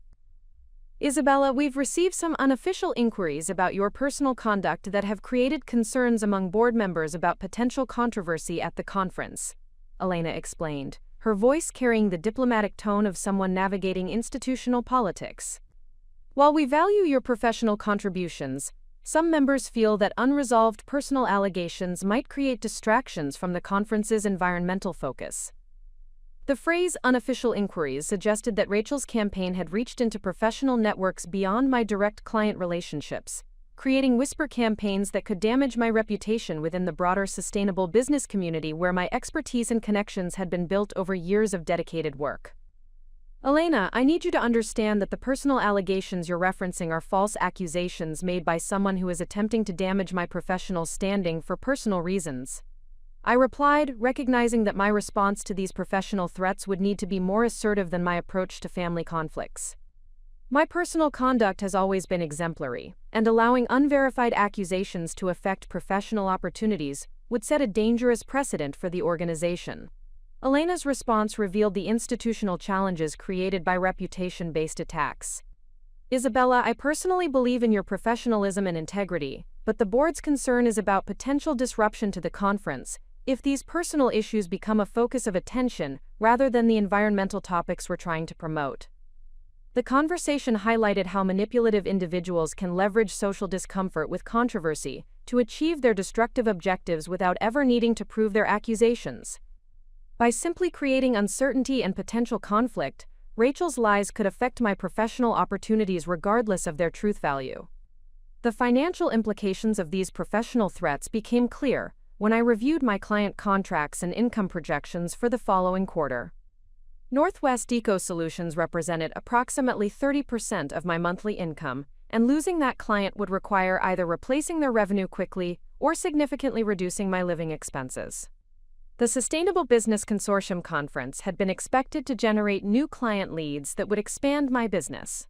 Isabella, we've received some unofficial inquiries about your personal conduct that have created concerns among board members about potential controversy at the conference, Elena explained, her voice carrying the diplomatic tone of someone navigating institutional politics. While we value your professional contributions, some members feel that unresolved personal allegations might create distractions from the conference's environmental focus. The phrase "unofficial inquiries" suggested that Rachel's campaign had reached into professional networks beyond my direct client relationships, creating whisper campaigns that could damage my reputation within the broader sustainable business community where my expertise and connections had been built over years of dedicated work. Elena, I need you to understand that the personal allegations you're referencing are false accusations made by someone who is attempting to damage my professional standing for personal reasons. I replied, recognizing that my response to these professional threats would need to be more assertive than my approach to family conflicts. My personal conduct has always been exemplary, and allowing unverified accusations to affect professional opportunities would set a dangerous precedent for the organization. Elena's response revealed the institutional challenges created by reputation-based attacks. Isabella, I personally believe in your professionalism and integrity, but the board's concern is about potential disruption to the conference if these personal issues become a focus of attention rather than the environmental topics we're trying to promote. The conversation highlighted how manipulative individuals can leverage social discomfort with controversy to achieve their destructive objectives without ever needing to prove their accusations. By simply creating uncertainty and potential conflict, Rachel's lies could affect my professional opportunities regardless of their truth value. The financial implications of these professional threats became clear when I reviewed my client contracts and income projections for the following quarter. Northwest Eco Solutions represented approximately 30% of my monthly income, and losing that client would require either replacing their revenue quickly or significantly reducing my living expenses. The Sustainable Business Consortium Conference had been expected to generate new client leads that would expand my business.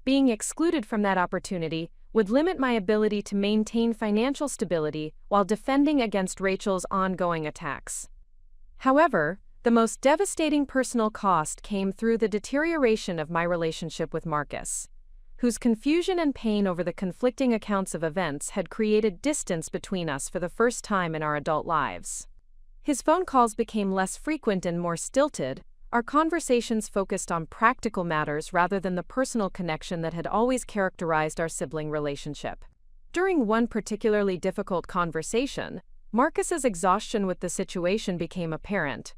Being excluded from that opportunity would limit my ability to maintain financial stability while defending against Rachel's ongoing attacks. However, the most devastating personal cost came through the deterioration of my relationship with Marcus, whose confusion and pain over the conflicting accounts of events had created distance between us for the first time in our adult lives. His phone calls became less frequent and more stilted. Our conversations focused on practical matters rather than the personal connection that had always characterized our sibling relationship. During one particularly difficult conversation, Marcus's exhaustion with the situation became apparent.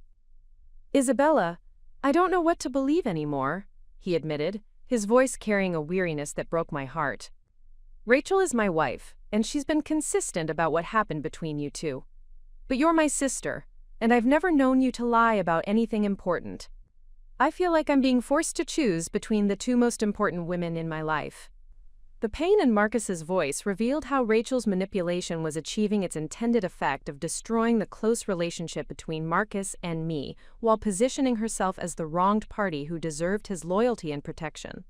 "Isabella, I don't know what to believe anymore," he admitted, his voice carrying a weariness that broke my heart. "Rachel is my wife, and she's been consistent about what happened between you two. But you're my sister, and I've never known you to lie about anything important. I feel like I'm being forced to choose between the two most important women in my life." The pain in Marcus's voice revealed how Rachel's manipulation was achieving its intended effect of destroying the close relationship between Marcus and me while positioning herself as the wronged party who deserved his loyalty and protection.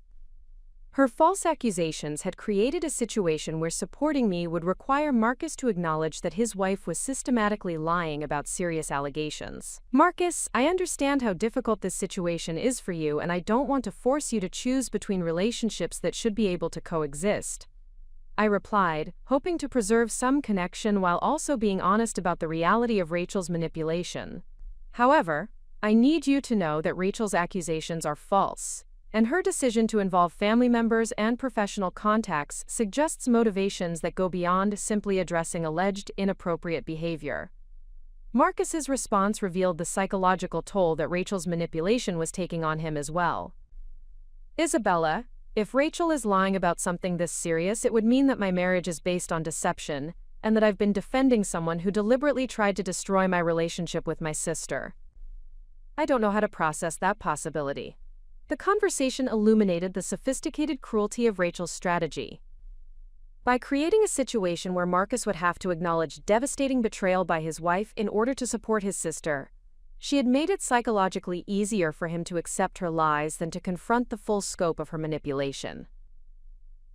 Her false accusations had created a situation where supporting me would require Marcus to acknowledge that his wife was systematically lying about serious allegations. "Marcus, I understand how difficult this situation is for you, and I don't want to force you to choose between relationships that should be able to coexist," I replied, hoping to preserve some connection while also being honest about the reality of Rachel's manipulation. "However, I need you to know that Rachel's accusations are false, and her decision to involve family members and professional contacts suggests motivations that go beyond simply addressing alleged inappropriate behavior." Marcus's response revealed the psychological toll that Rachel's manipulation was taking on him as well. "Isabella, if Rachel is lying about something this serious, it would mean that my marriage is based on deception, and that I've been defending someone who deliberately tried to destroy my relationship with my sister. I don't know how to process that possibility." The conversation illuminated the sophisticated cruelty of Rachel's strategy. By creating a situation where Marcus would have to acknowledge devastating betrayal by his wife in order to support his sister, she had made it psychologically easier for him to accept her lies than to confront the full scope of her manipulation.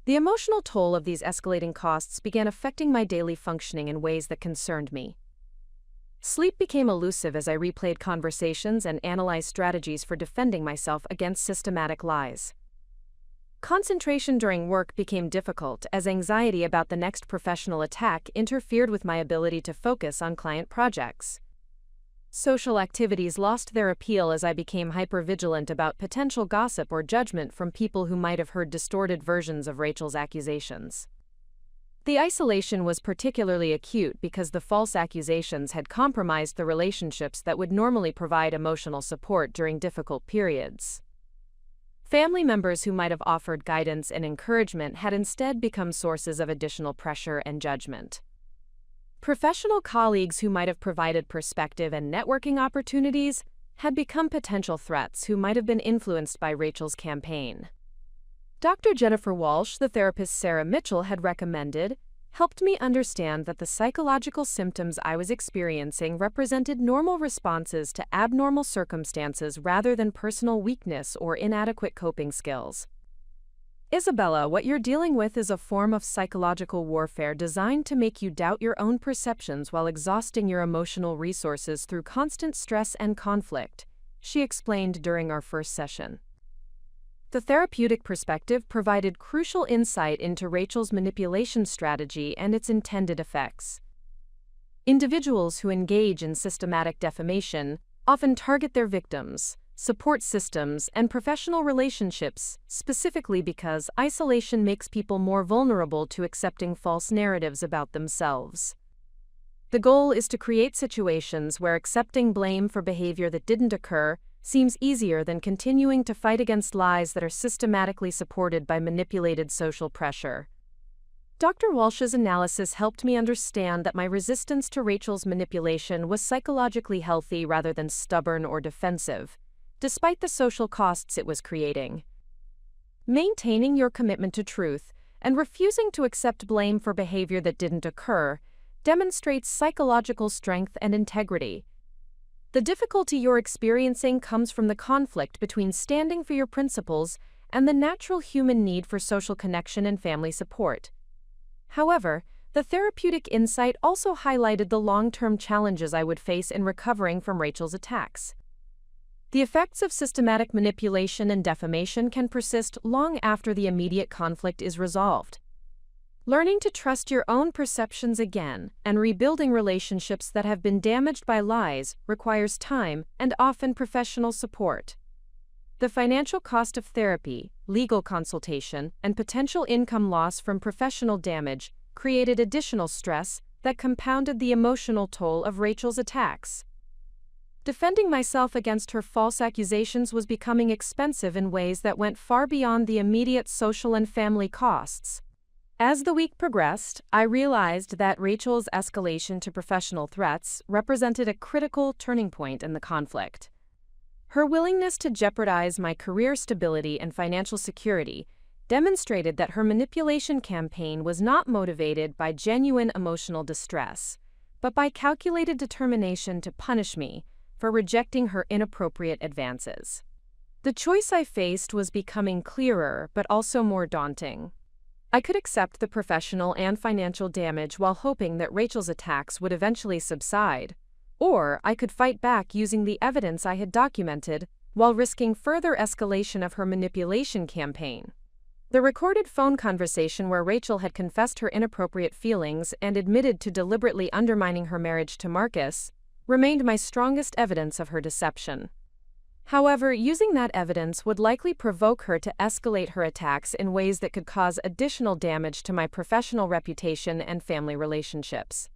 The emotional toll of these escalating costs began affecting my daily functioning in ways that concerned me. Sleep became elusive as I replayed conversations and analyzed strategies for defending myself against systematic lies. Concentration during work became difficult as anxiety about the next professional attack interfered with my ability to focus on client projects. Social activities lost their appeal as I became hypervigilant about potential gossip or judgment from people who might have heard distorted versions of Rachel's accusations. The isolation was particularly acute because the false accusations had compromised the relationships that would normally provide emotional support during difficult periods. Family members who might have offered guidance and encouragement had instead become sources of additional pressure and judgment. Professional colleagues who might have provided perspective and networking opportunities had become potential threats who might have been influenced by Rachel's campaign. Dr. Jennifer Walsh, the therapist Sarah Mitchell had recommended, helped me understand that the psychological symptoms I was experiencing represented normal responses to abnormal circumstances rather than personal weakness or inadequate coping skills. Isabella, what you're dealing with is a form of psychological warfare designed to make you doubt your own perceptions while exhausting your emotional resources through constant stress and conflict, she explained during our first session. The therapeutic perspective provided crucial insight into Rachel's manipulation strategy and its intended effects. Individuals who engage in systematic defamation often target their victims, support systems, and professional relationships, specifically because isolation makes people more vulnerable to accepting false narratives about themselves. The goal is to create situations where accepting blame for behavior that didn't occur seems easier than continuing to fight against lies that are systematically supported by manipulated social pressure. Dr. Walsh's analysis helped me understand that my resistance to Rachel's manipulation was psychologically healthy rather than stubborn or defensive, despite the social costs it was creating. Maintaining your commitment to truth and refusing to accept blame for behavior that didn't occur demonstrates psychological strength and integrity. The difficulty you're experiencing comes from the conflict between standing for your principles and the natural human need for social connection and family support. However, the therapeutic insight also highlighted the long-term challenges I would face in recovering from Rachel's attacks. The effects of systematic manipulation and defamation can persist long after the immediate conflict is resolved. Learning to trust your own perceptions again and rebuilding relationships that have been damaged by lies requires time and often professional support. The financial cost of therapy, legal consultation, and potential income loss from professional damage created additional stress that compounded the emotional toll of Rachel's attacks. Defending myself against her false accusations was becoming expensive in ways that went far beyond the immediate social and family costs. As the week progressed, I realized that Rachel's escalation to professional threats represented a critical turning point in the conflict. Her willingness to jeopardize my career stability and financial security demonstrated that her manipulation campaign was not motivated by genuine emotional distress, but by calculated determination to punish me for rejecting her inappropriate advances. The choice I faced was becoming clearer but also more daunting. I could accept the professional and financial damage while hoping that Rachel's attacks would eventually subside, or I could fight back using the evidence I had documented while risking further escalation of her manipulation campaign. The recorded phone conversation where Rachel had confessed her inappropriate feelings and admitted to deliberately undermining her marriage to Marcus remained my strongest evidence of her deception. However, using that evidence would likely provoke her to escalate her attacks in ways that could cause additional damage to my professional reputation and family relationships.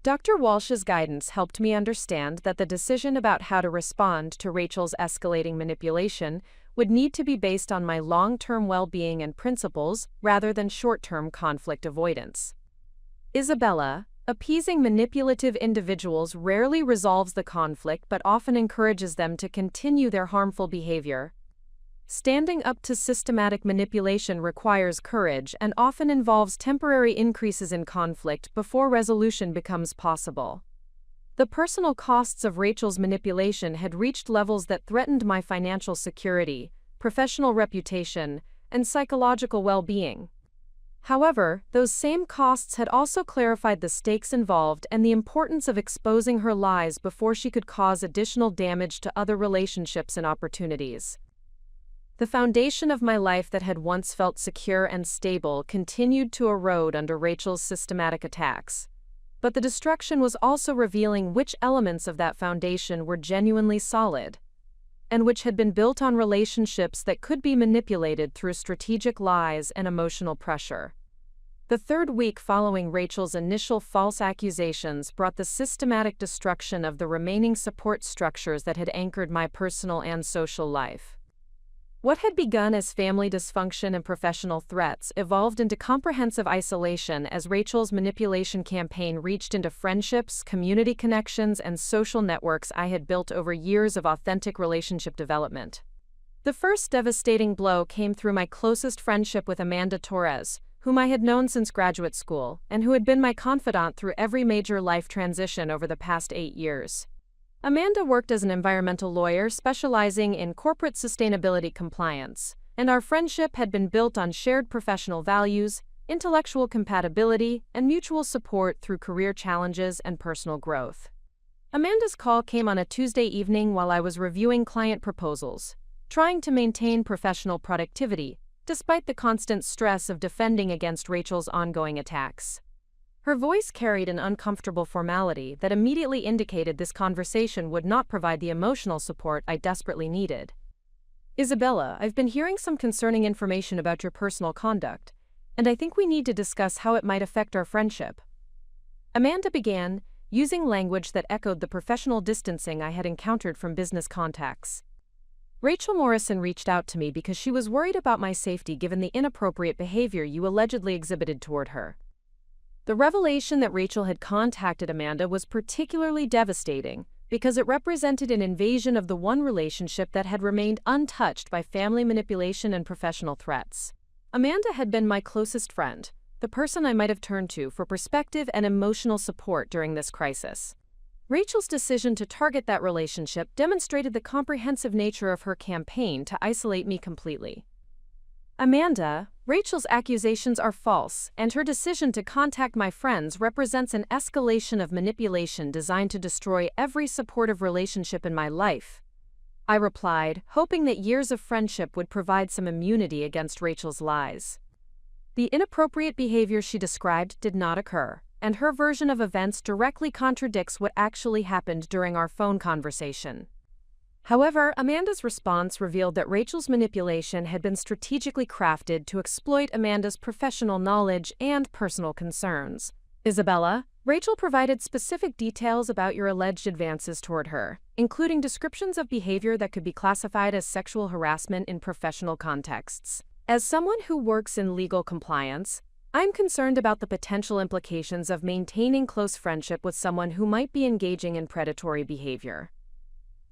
Dr. Walsh's guidance helped me understand that the decision about how to respond to Rachel's escalating manipulation would need to be based on my long-term well-being and principles rather than short-term conflict avoidance. Isabella, appeasing manipulative individuals rarely resolves the conflict but often encourages them to continue their harmful behavior. Standing up to systematic manipulation requires courage and often involves temporary increases in conflict before resolution becomes possible. The personal costs of Rachel's manipulation had reached levels that threatened my financial security, professional reputation, and psychological well-being. However, those same costs had also clarified the stakes involved and the importance of exposing her lies before she could cause additional damage to other relationships and opportunities. The foundation of my life that had once felt secure and stable continued to erode under Rachel's systematic attacks. But the destruction was also revealing which elements of that foundation were genuinely solid, and which had been built on relationships that could be manipulated through strategic lies and emotional pressure. The third week following Rachel's initial false accusations brought the systematic destruction of the remaining support structures that had anchored my personal and social life. What had begun as family dysfunction and professional threats evolved into comprehensive isolation as Rachel's manipulation campaign reached into friendships, community connections, and social networks I had built over years of authentic relationship development. The first devastating blow came through my closest friendship with Amanda Torres, whom I had known since graduate school and who had been my confidant through every major life transition over the past 8 years. Amanda worked as an environmental lawyer specializing in corporate sustainability compliance, and our friendship had been built on shared professional values, intellectual compatibility, and mutual support through career challenges and personal growth. Amanda's call came on a Tuesday evening while I was reviewing client proposals, trying to maintain professional productivity, despite the constant stress of defending against Rachel's ongoing attacks. Her voice carried an uncomfortable formality that immediately indicated this conversation would not provide the emotional support I desperately needed. "Isabella, I've been hearing some concerning information about your personal conduct, and I think we need to discuss how it might affect our friendship." Amanda began, using language that echoed the professional distancing I had encountered from business contacts. "Rachel Morrison reached out to me because she was worried about my safety given the inappropriate behavior you allegedly exhibited toward her." The revelation that Rachel had contacted Amanda was particularly devastating because it represented an invasion of the one relationship that had remained untouched by family manipulation and professional threats. Amanda had been my closest friend, the person I might have turned to for perspective and emotional support during this crisis. Rachel's decision to target that relationship demonstrated the comprehensive nature of her campaign to isolate me completely. "Amanda, Rachel's accusations are false, and her decision to contact my friends represents an escalation of manipulation designed to destroy every supportive relationship in my life," I replied, hoping that years of friendship would provide some immunity against Rachel's lies. The inappropriate behavior she described did not occur, and her version of events directly contradicts what actually happened during our phone conversation. However, Amanda's response revealed that Rachel's manipulation had been strategically crafted to exploit Amanda's professional knowledge and personal concerns. "Isabella, Rachel provided specific details about your alleged advances toward her, including descriptions of behavior that could be classified as sexual harassment in professional contexts. As someone who works in legal compliance, I'm concerned about the potential implications of maintaining close friendship with someone who might be engaging in predatory behavior."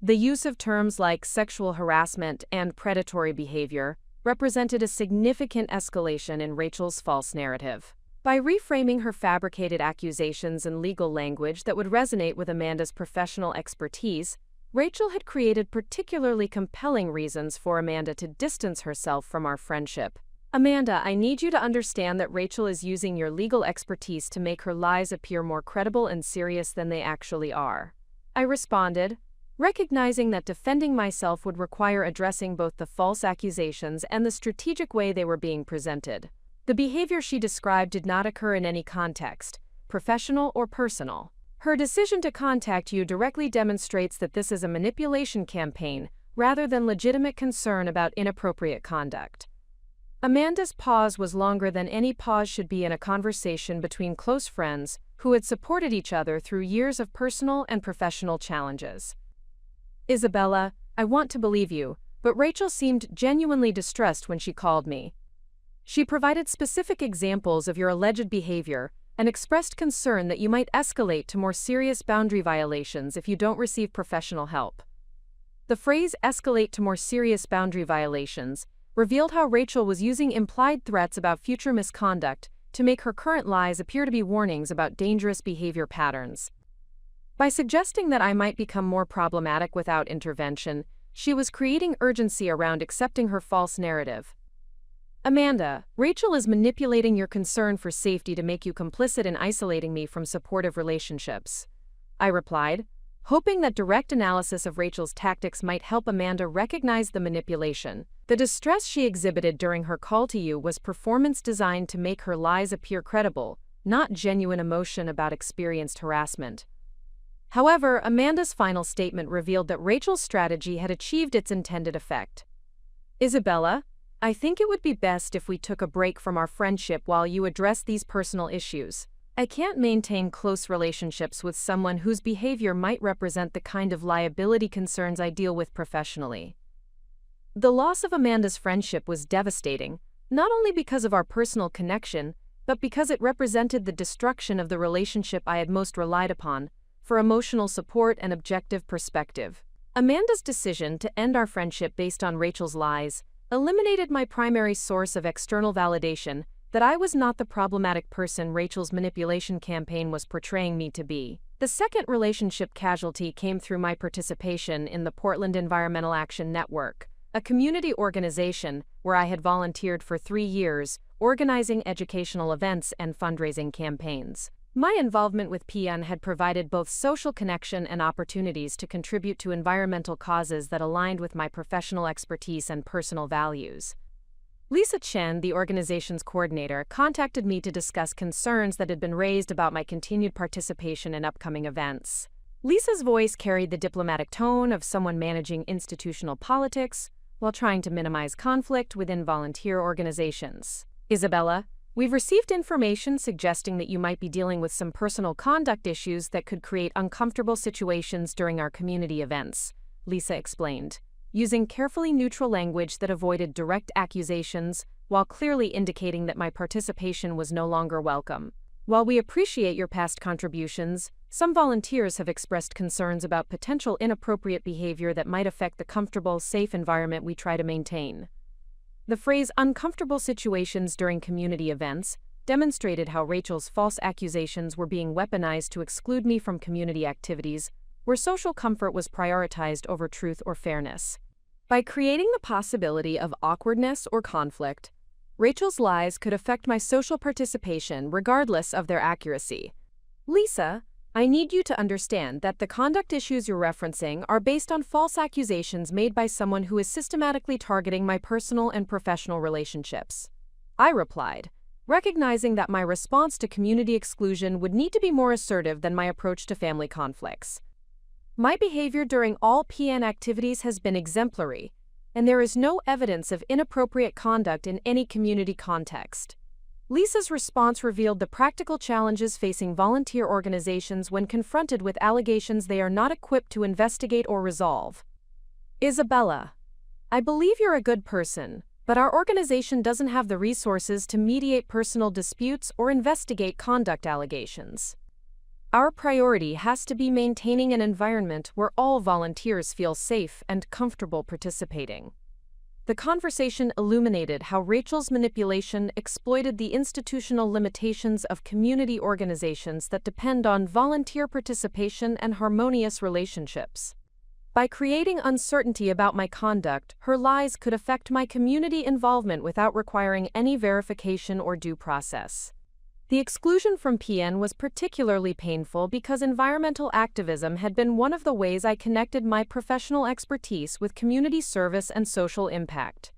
The use of terms like sexual harassment and predatory behavior represented a significant escalation in Rachel's false narrative. By reframing her fabricated accusations in legal language that would resonate with Amanda's professional expertise, Rachel had created particularly compelling reasons for Amanda to distance herself from our friendship. "Amanda, I need you to understand that Rachel is using your legal expertise to make her lies appear more credible and serious than they actually are," I responded, recognizing that defending myself would require addressing both the false accusations and the strategic way they were being presented. The behavior she described did not occur in any context, professional or personal. Her decision to contact you directly demonstrates that this is a manipulation campaign rather than legitimate concern about inappropriate conduct. Amanda's pause was longer than any pause should be in a conversation between close friends who had supported each other through years of personal and professional challenges. "Isabella, I want to believe you, but Rachel seemed genuinely distressed when she called me. She provided specific examples of your alleged behavior and expressed concern that you might escalate to more serious boundary violations if you don't receive professional help." The phrase "escalate to more serious boundary violations" revealed how Rachel was using implied threats about future misconduct to make her current lies appear to be warnings about dangerous behavior patterns. By suggesting that I might become more problematic without intervention, she was creating urgency around accepting her false narrative. "Amanda, Rachel is manipulating your concern for safety to make you complicit in isolating me from supportive relationships," I replied, hoping that direct analysis of Rachel's tactics might help Amanda recognize the manipulation. The distress she exhibited during her call to you was performance designed to make her lies appear credible, not genuine emotion about experienced harassment. However, Amanda's final statement revealed that Rachel's strategy had achieved its intended effect. "Isabella, I think it would be best if we took a break from our friendship while you address these personal issues. I can't maintain close relationships with someone whose behavior might represent the kind of liability concerns I deal with professionally." The loss of Amanda's friendship was devastating, not only because of our personal connection, but because it represented the destruction of the relationship I had most relied upon for emotional support and objective perspective. Amanda's decision to end our friendship based on Rachel's lies eliminated my primary source of external validation that I was not the problematic person Rachel's manipulation campaign was portraying me to be. The second relationship casualty came through my participation in the Portland Environmental Action Network, a community organization where I had volunteered for 3 years, organizing educational events and fundraising campaigns. My involvement with PN had provided both social connection and opportunities to contribute to environmental causes that aligned with my professional expertise and personal values. Lisa Chen, the organization's coordinator, contacted me to discuss concerns that had been raised about my continued participation in upcoming events. Lisa's voice carried the diplomatic tone of someone managing institutional politics while trying to minimize conflict within volunteer organizations. Isabella, we've received information suggesting that you might be dealing with some personal conduct issues that could create uncomfortable situations during our community events, Lisa explained, using carefully neutral language that avoided direct accusations while clearly indicating that my participation was no longer welcome. While we appreciate your past contributions, some volunteers have expressed concerns about potential inappropriate behavior that might affect the comfortable, safe environment we try to maintain. The phrase uncomfortable situations during community events demonstrated how Rachel's false accusations were being weaponized to exclude me from community activities where social comfort was prioritized over truth or fairness. By creating the possibility of awkwardness or conflict, Rachel's lies could affect my social participation regardless of their accuracy. Lisa, I need you to understand that the conduct issues you're referencing are based on false accusations made by someone who is systematically targeting my personal and professional relationships. I replied, recognizing that my response to community exclusion would need to be more assertive than my approach to family conflicts. My behavior during all PN activities has been exemplary, and there is no evidence of inappropriate conduct in any community context. Lisa's response revealed the practical challenges facing volunteer organizations when confronted with allegations they are not equipped to investigate or resolve. Isabella, I believe you're a good person, but our organization doesn't have the resources to mediate personal disputes or investigate conduct allegations. Our priority has to be maintaining an environment where all volunteers feel safe and comfortable participating. The conversation illuminated how Rachel's manipulation exploited the institutional limitations of community organizations that depend on volunteer participation and harmonious relationships. By creating uncertainty about my conduct, her lies could affect my community involvement without requiring any verification or due process. The exclusion from PN was particularly painful because environmental activism had been one of the ways I connected my professional expertise with community service and social impact.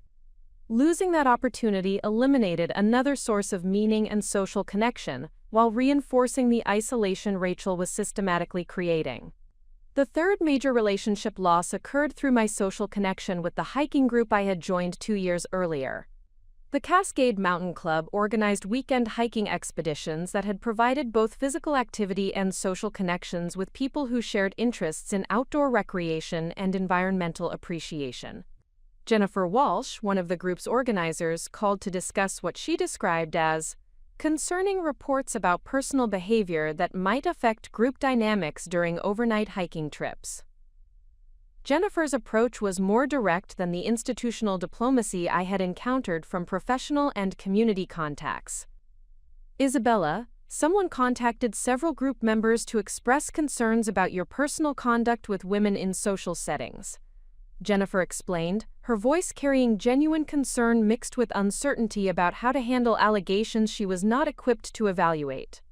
Losing that opportunity eliminated another source of meaning and social connection, while reinforcing the isolation Rachel was systematically creating. The third major relationship loss occurred through my social connection with the hiking group I had joined 2 years earlier. The Cascade Mountain Club organized weekend hiking expeditions that had provided both physical activity and social connections with people who shared interests in outdoor recreation and environmental appreciation. Jennifer Walsh, one of the group's organizers, called to discuss what she described as concerning reports about personal behavior that might affect group dynamics during overnight hiking trips. Jennifer's approach was more direct than the institutional diplomacy I had encountered from professional and community contacts. Isabella, someone contacted several group members to express concerns about your personal conduct with women in social settings. Jennifer explained, her voice carrying genuine concern mixed with uncertainty about how to handle allegations she was not equipped to evaluate.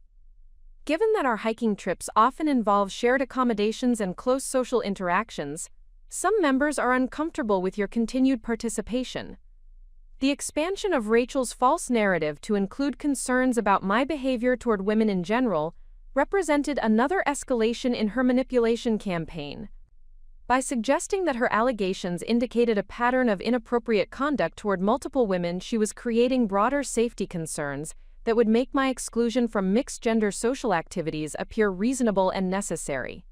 Given that our hiking trips often involve shared accommodations and close social interactions, some members are uncomfortable with your continued participation. The expansion of Rachel's false narrative to include concerns about my behavior toward women in general represented another escalation in her manipulation campaign. By suggesting that her allegations indicated a pattern of inappropriate conduct toward multiple women, she was creating broader safety concerns that would make my exclusion from mixed-gender social activities appear reasonable and necessary.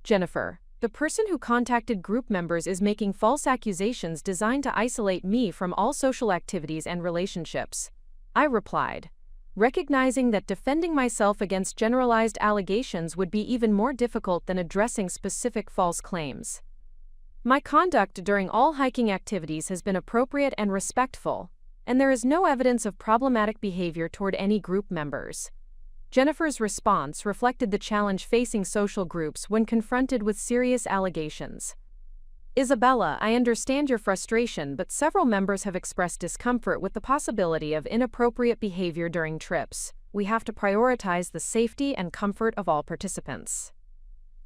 Jennifer, the person who contacted group members is making false accusations designed to isolate me from all social activities and relationships. I replied, recognizing that defending myself against generalized allegations would be even more difficult than addressing specific false claims. My conduct during all hiking activities has been appropriate and respectful. and there is no evidence of problematic behavior toward any group members. Jennifer's response reflected the challenge facing social groups when confronted with serious allegations. Isabella, I understand your frustration, but several members have expressed discomfort with the possibility of inappropriate behavior during trips. We have to prioritize the safety and comfort of all participants.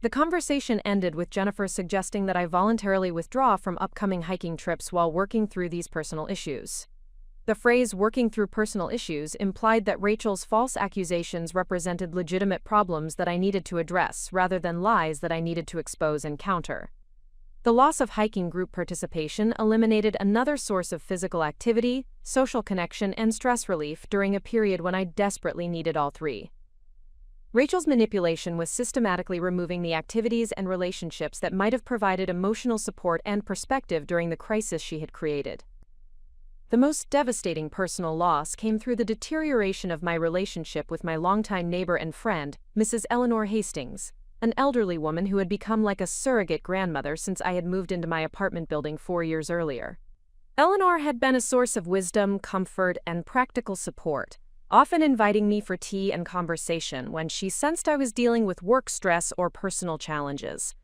The conversation ended with Jennifer suggesting that I voluntarily withdraw from upcoming hiking trips while working through these personal issues. The phrase "working through personal issues" implied that Rachel's false accusations represented legitimate problems that I needed to address rather than lies that I needed to expose and counter. The loss of hiking group participation eliminated another source of physical activity, social connection, and stress relief during a period when I desperately needed all three. Rachel's manipulation was systematically removing the activities and relationships that might have provided emotional support and perspective during the crisis she had created. The most devastating personal loss came through the deterioration of my relationship with my longtime neighbor and friend, Mrs. Eleanor Hastings, an elderly woman who had become like a surrogate grandmother since I had moved into my apartment building 4 years earlier. Eleanor had been a source of wisdom, comfort, and practical support, often inviting me for tea and conversation when she sensed I was dealing with work stress or personal challenges.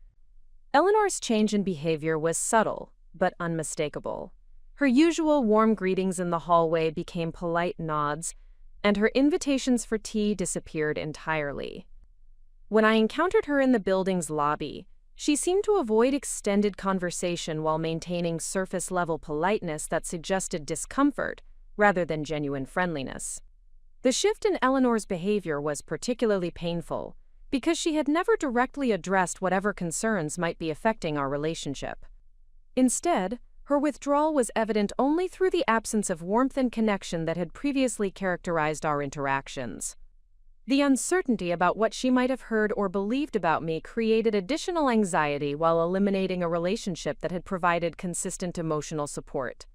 Eleanor's change in behavior was subtle, but unmistakable. Her usual warm greetings in the hallway became polite nods, and her invitations for tea disappeared entirely. When I encountered her in the building's lobby, she seemed to avoid extended conversation while maintaining surface-level politeness that suggested discomfort rather than genuine friendliness. The shift in Eleanor's behavior was particularly painful because she had never directly addressed whatever concerns might be affecting our relationship. Instead, her withdrawal was evident only through the absence of warmth and connection that had previously characterized our interactions. The uncertainty about what she might have heard or believed about me created additional anxiety while eliminating a relationship that had provided consistent emotional support.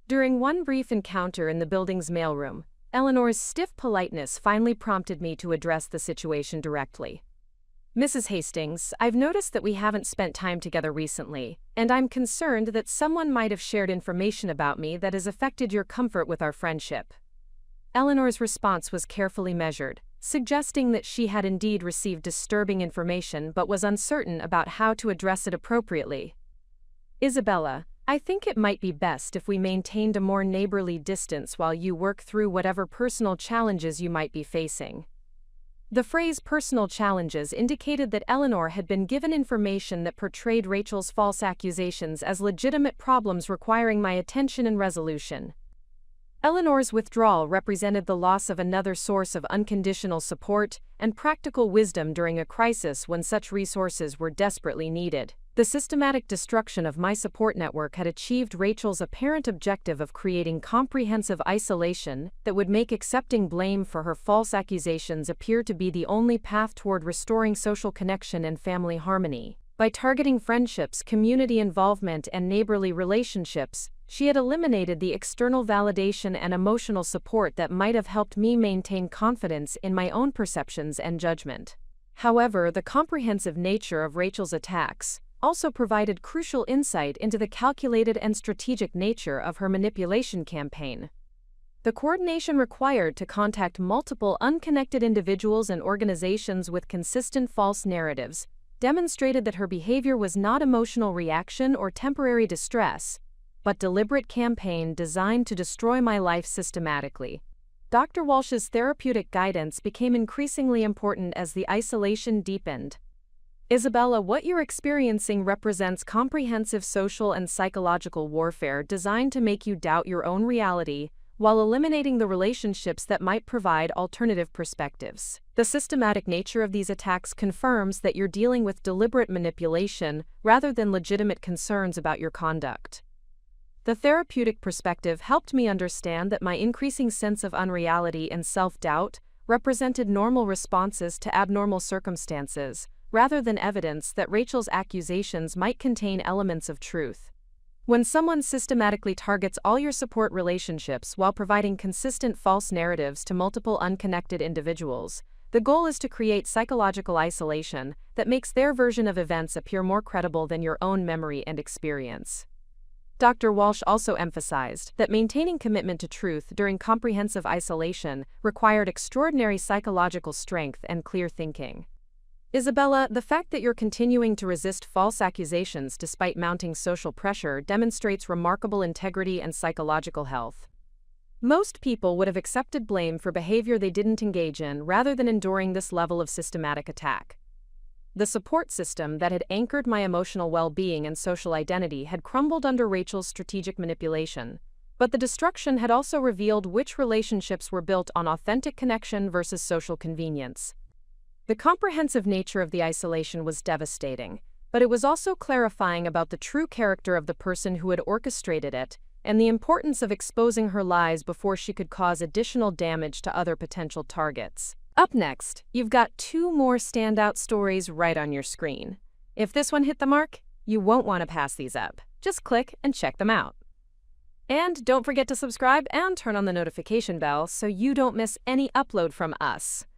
During one brief encounter in the building's mailroom, Eleanor's stiff politeness finally prompted me to address the situation directly. Mrs. Hastings, I've noticed that we haven't spent time together recently, and I'm concerned that someone might have shared information about me that has affected your comfort with our friendship. Eleanor's response was carefully measured, suggesting that she had indeed received disturbing information but was uncertain about how to address it appropriately. Isabella, I think it might be best if we maintained a more neighborly distance while you work through whatever personal challenges you might be facing. The phrase "personal challenges" indicated that Eleanor had been given information that portrayed Rachel's false accusations as legitimate problems requiring my attention and resolution. Eleanor's withdrawal represented the loss of another source of unconditional support and practical wisdom during a crisis when such resources were desperately needed. The systematic destruction of my support network had achieved Rachel's apparent objective of creating comprehensive isolation that would make accepting blame for her false accusations appear to be the only path toward restoring social connection and family harmony. By targeting friendships, community involvement, and neighborly relationships, she had eliminated the external validation and emotional support that might have helped me maintain confidence in my own perceptions and judgment. However, the comprehensive nature of Rachel's attacks also provided crucial insight into the calculated and strategic nature of her manipulation campaign. The coordination required to contact multiple unconnected individuals and organizations with consistent false narratives demonstrated that her behavior was not emotional reaction or temporary distress, but deliberate campaign designed to destroy my life systematically. Dr. Walsh's therapeutic guidance became increasingly important as the isolation deepened. Isabella, what you're experiencing represents comprehensive social and psychological warfare designed to make you doubt your own reality, while eliminating the relationships that might provide alternative perspectives. The systematic nature of these attacks confirms that you're dealing with deliberate manipulation rather than legitimate concerns about your conduct. The therapeutic perspective helped me understand that my increasing sense of unreality and self-doubt represented normal responses to abnormal circumstances, rather than evidence that Rachel's accusations might contain elements of truth. When someone systematically targets all your support relationships while providing consistent false narratives to multiple unconnected individuals, the goal is to create psychological isolation that makes their version of events appear more credible than your own memory and experience. Dr. Walsh also emphasized that maintaining commitment to truth during comprehensive isolation required extraordinary psychological strength and clear thinking. Isabella, the fact that you're continuing to resist false accusations despite mounting social pressure demonstrates remarkable integrity and psychological health. Most people would have accepted blame for behavior they didn't engage in rather than enduring this level of systematic attack. The support system that had anchored my emotional well-being and social identity had crumbled under Rachel's strategic manipulation, but the destruction had also revealed which relationships were built on authentic connection versus social convenience. The comprehensive nature of the isolation was devastating, but it was also clarifying about the true character of the person who had orchestrated it and the importance of exposing her lies before she could cause additional damage to other potential targets. Up next, you've got 2 more standout stories right on your screen. If this one hit the mark, you won't want to pass these up. Just click and check them out. And don't forget to subscribe and turn on the notification bell so you don't miss any upload from us.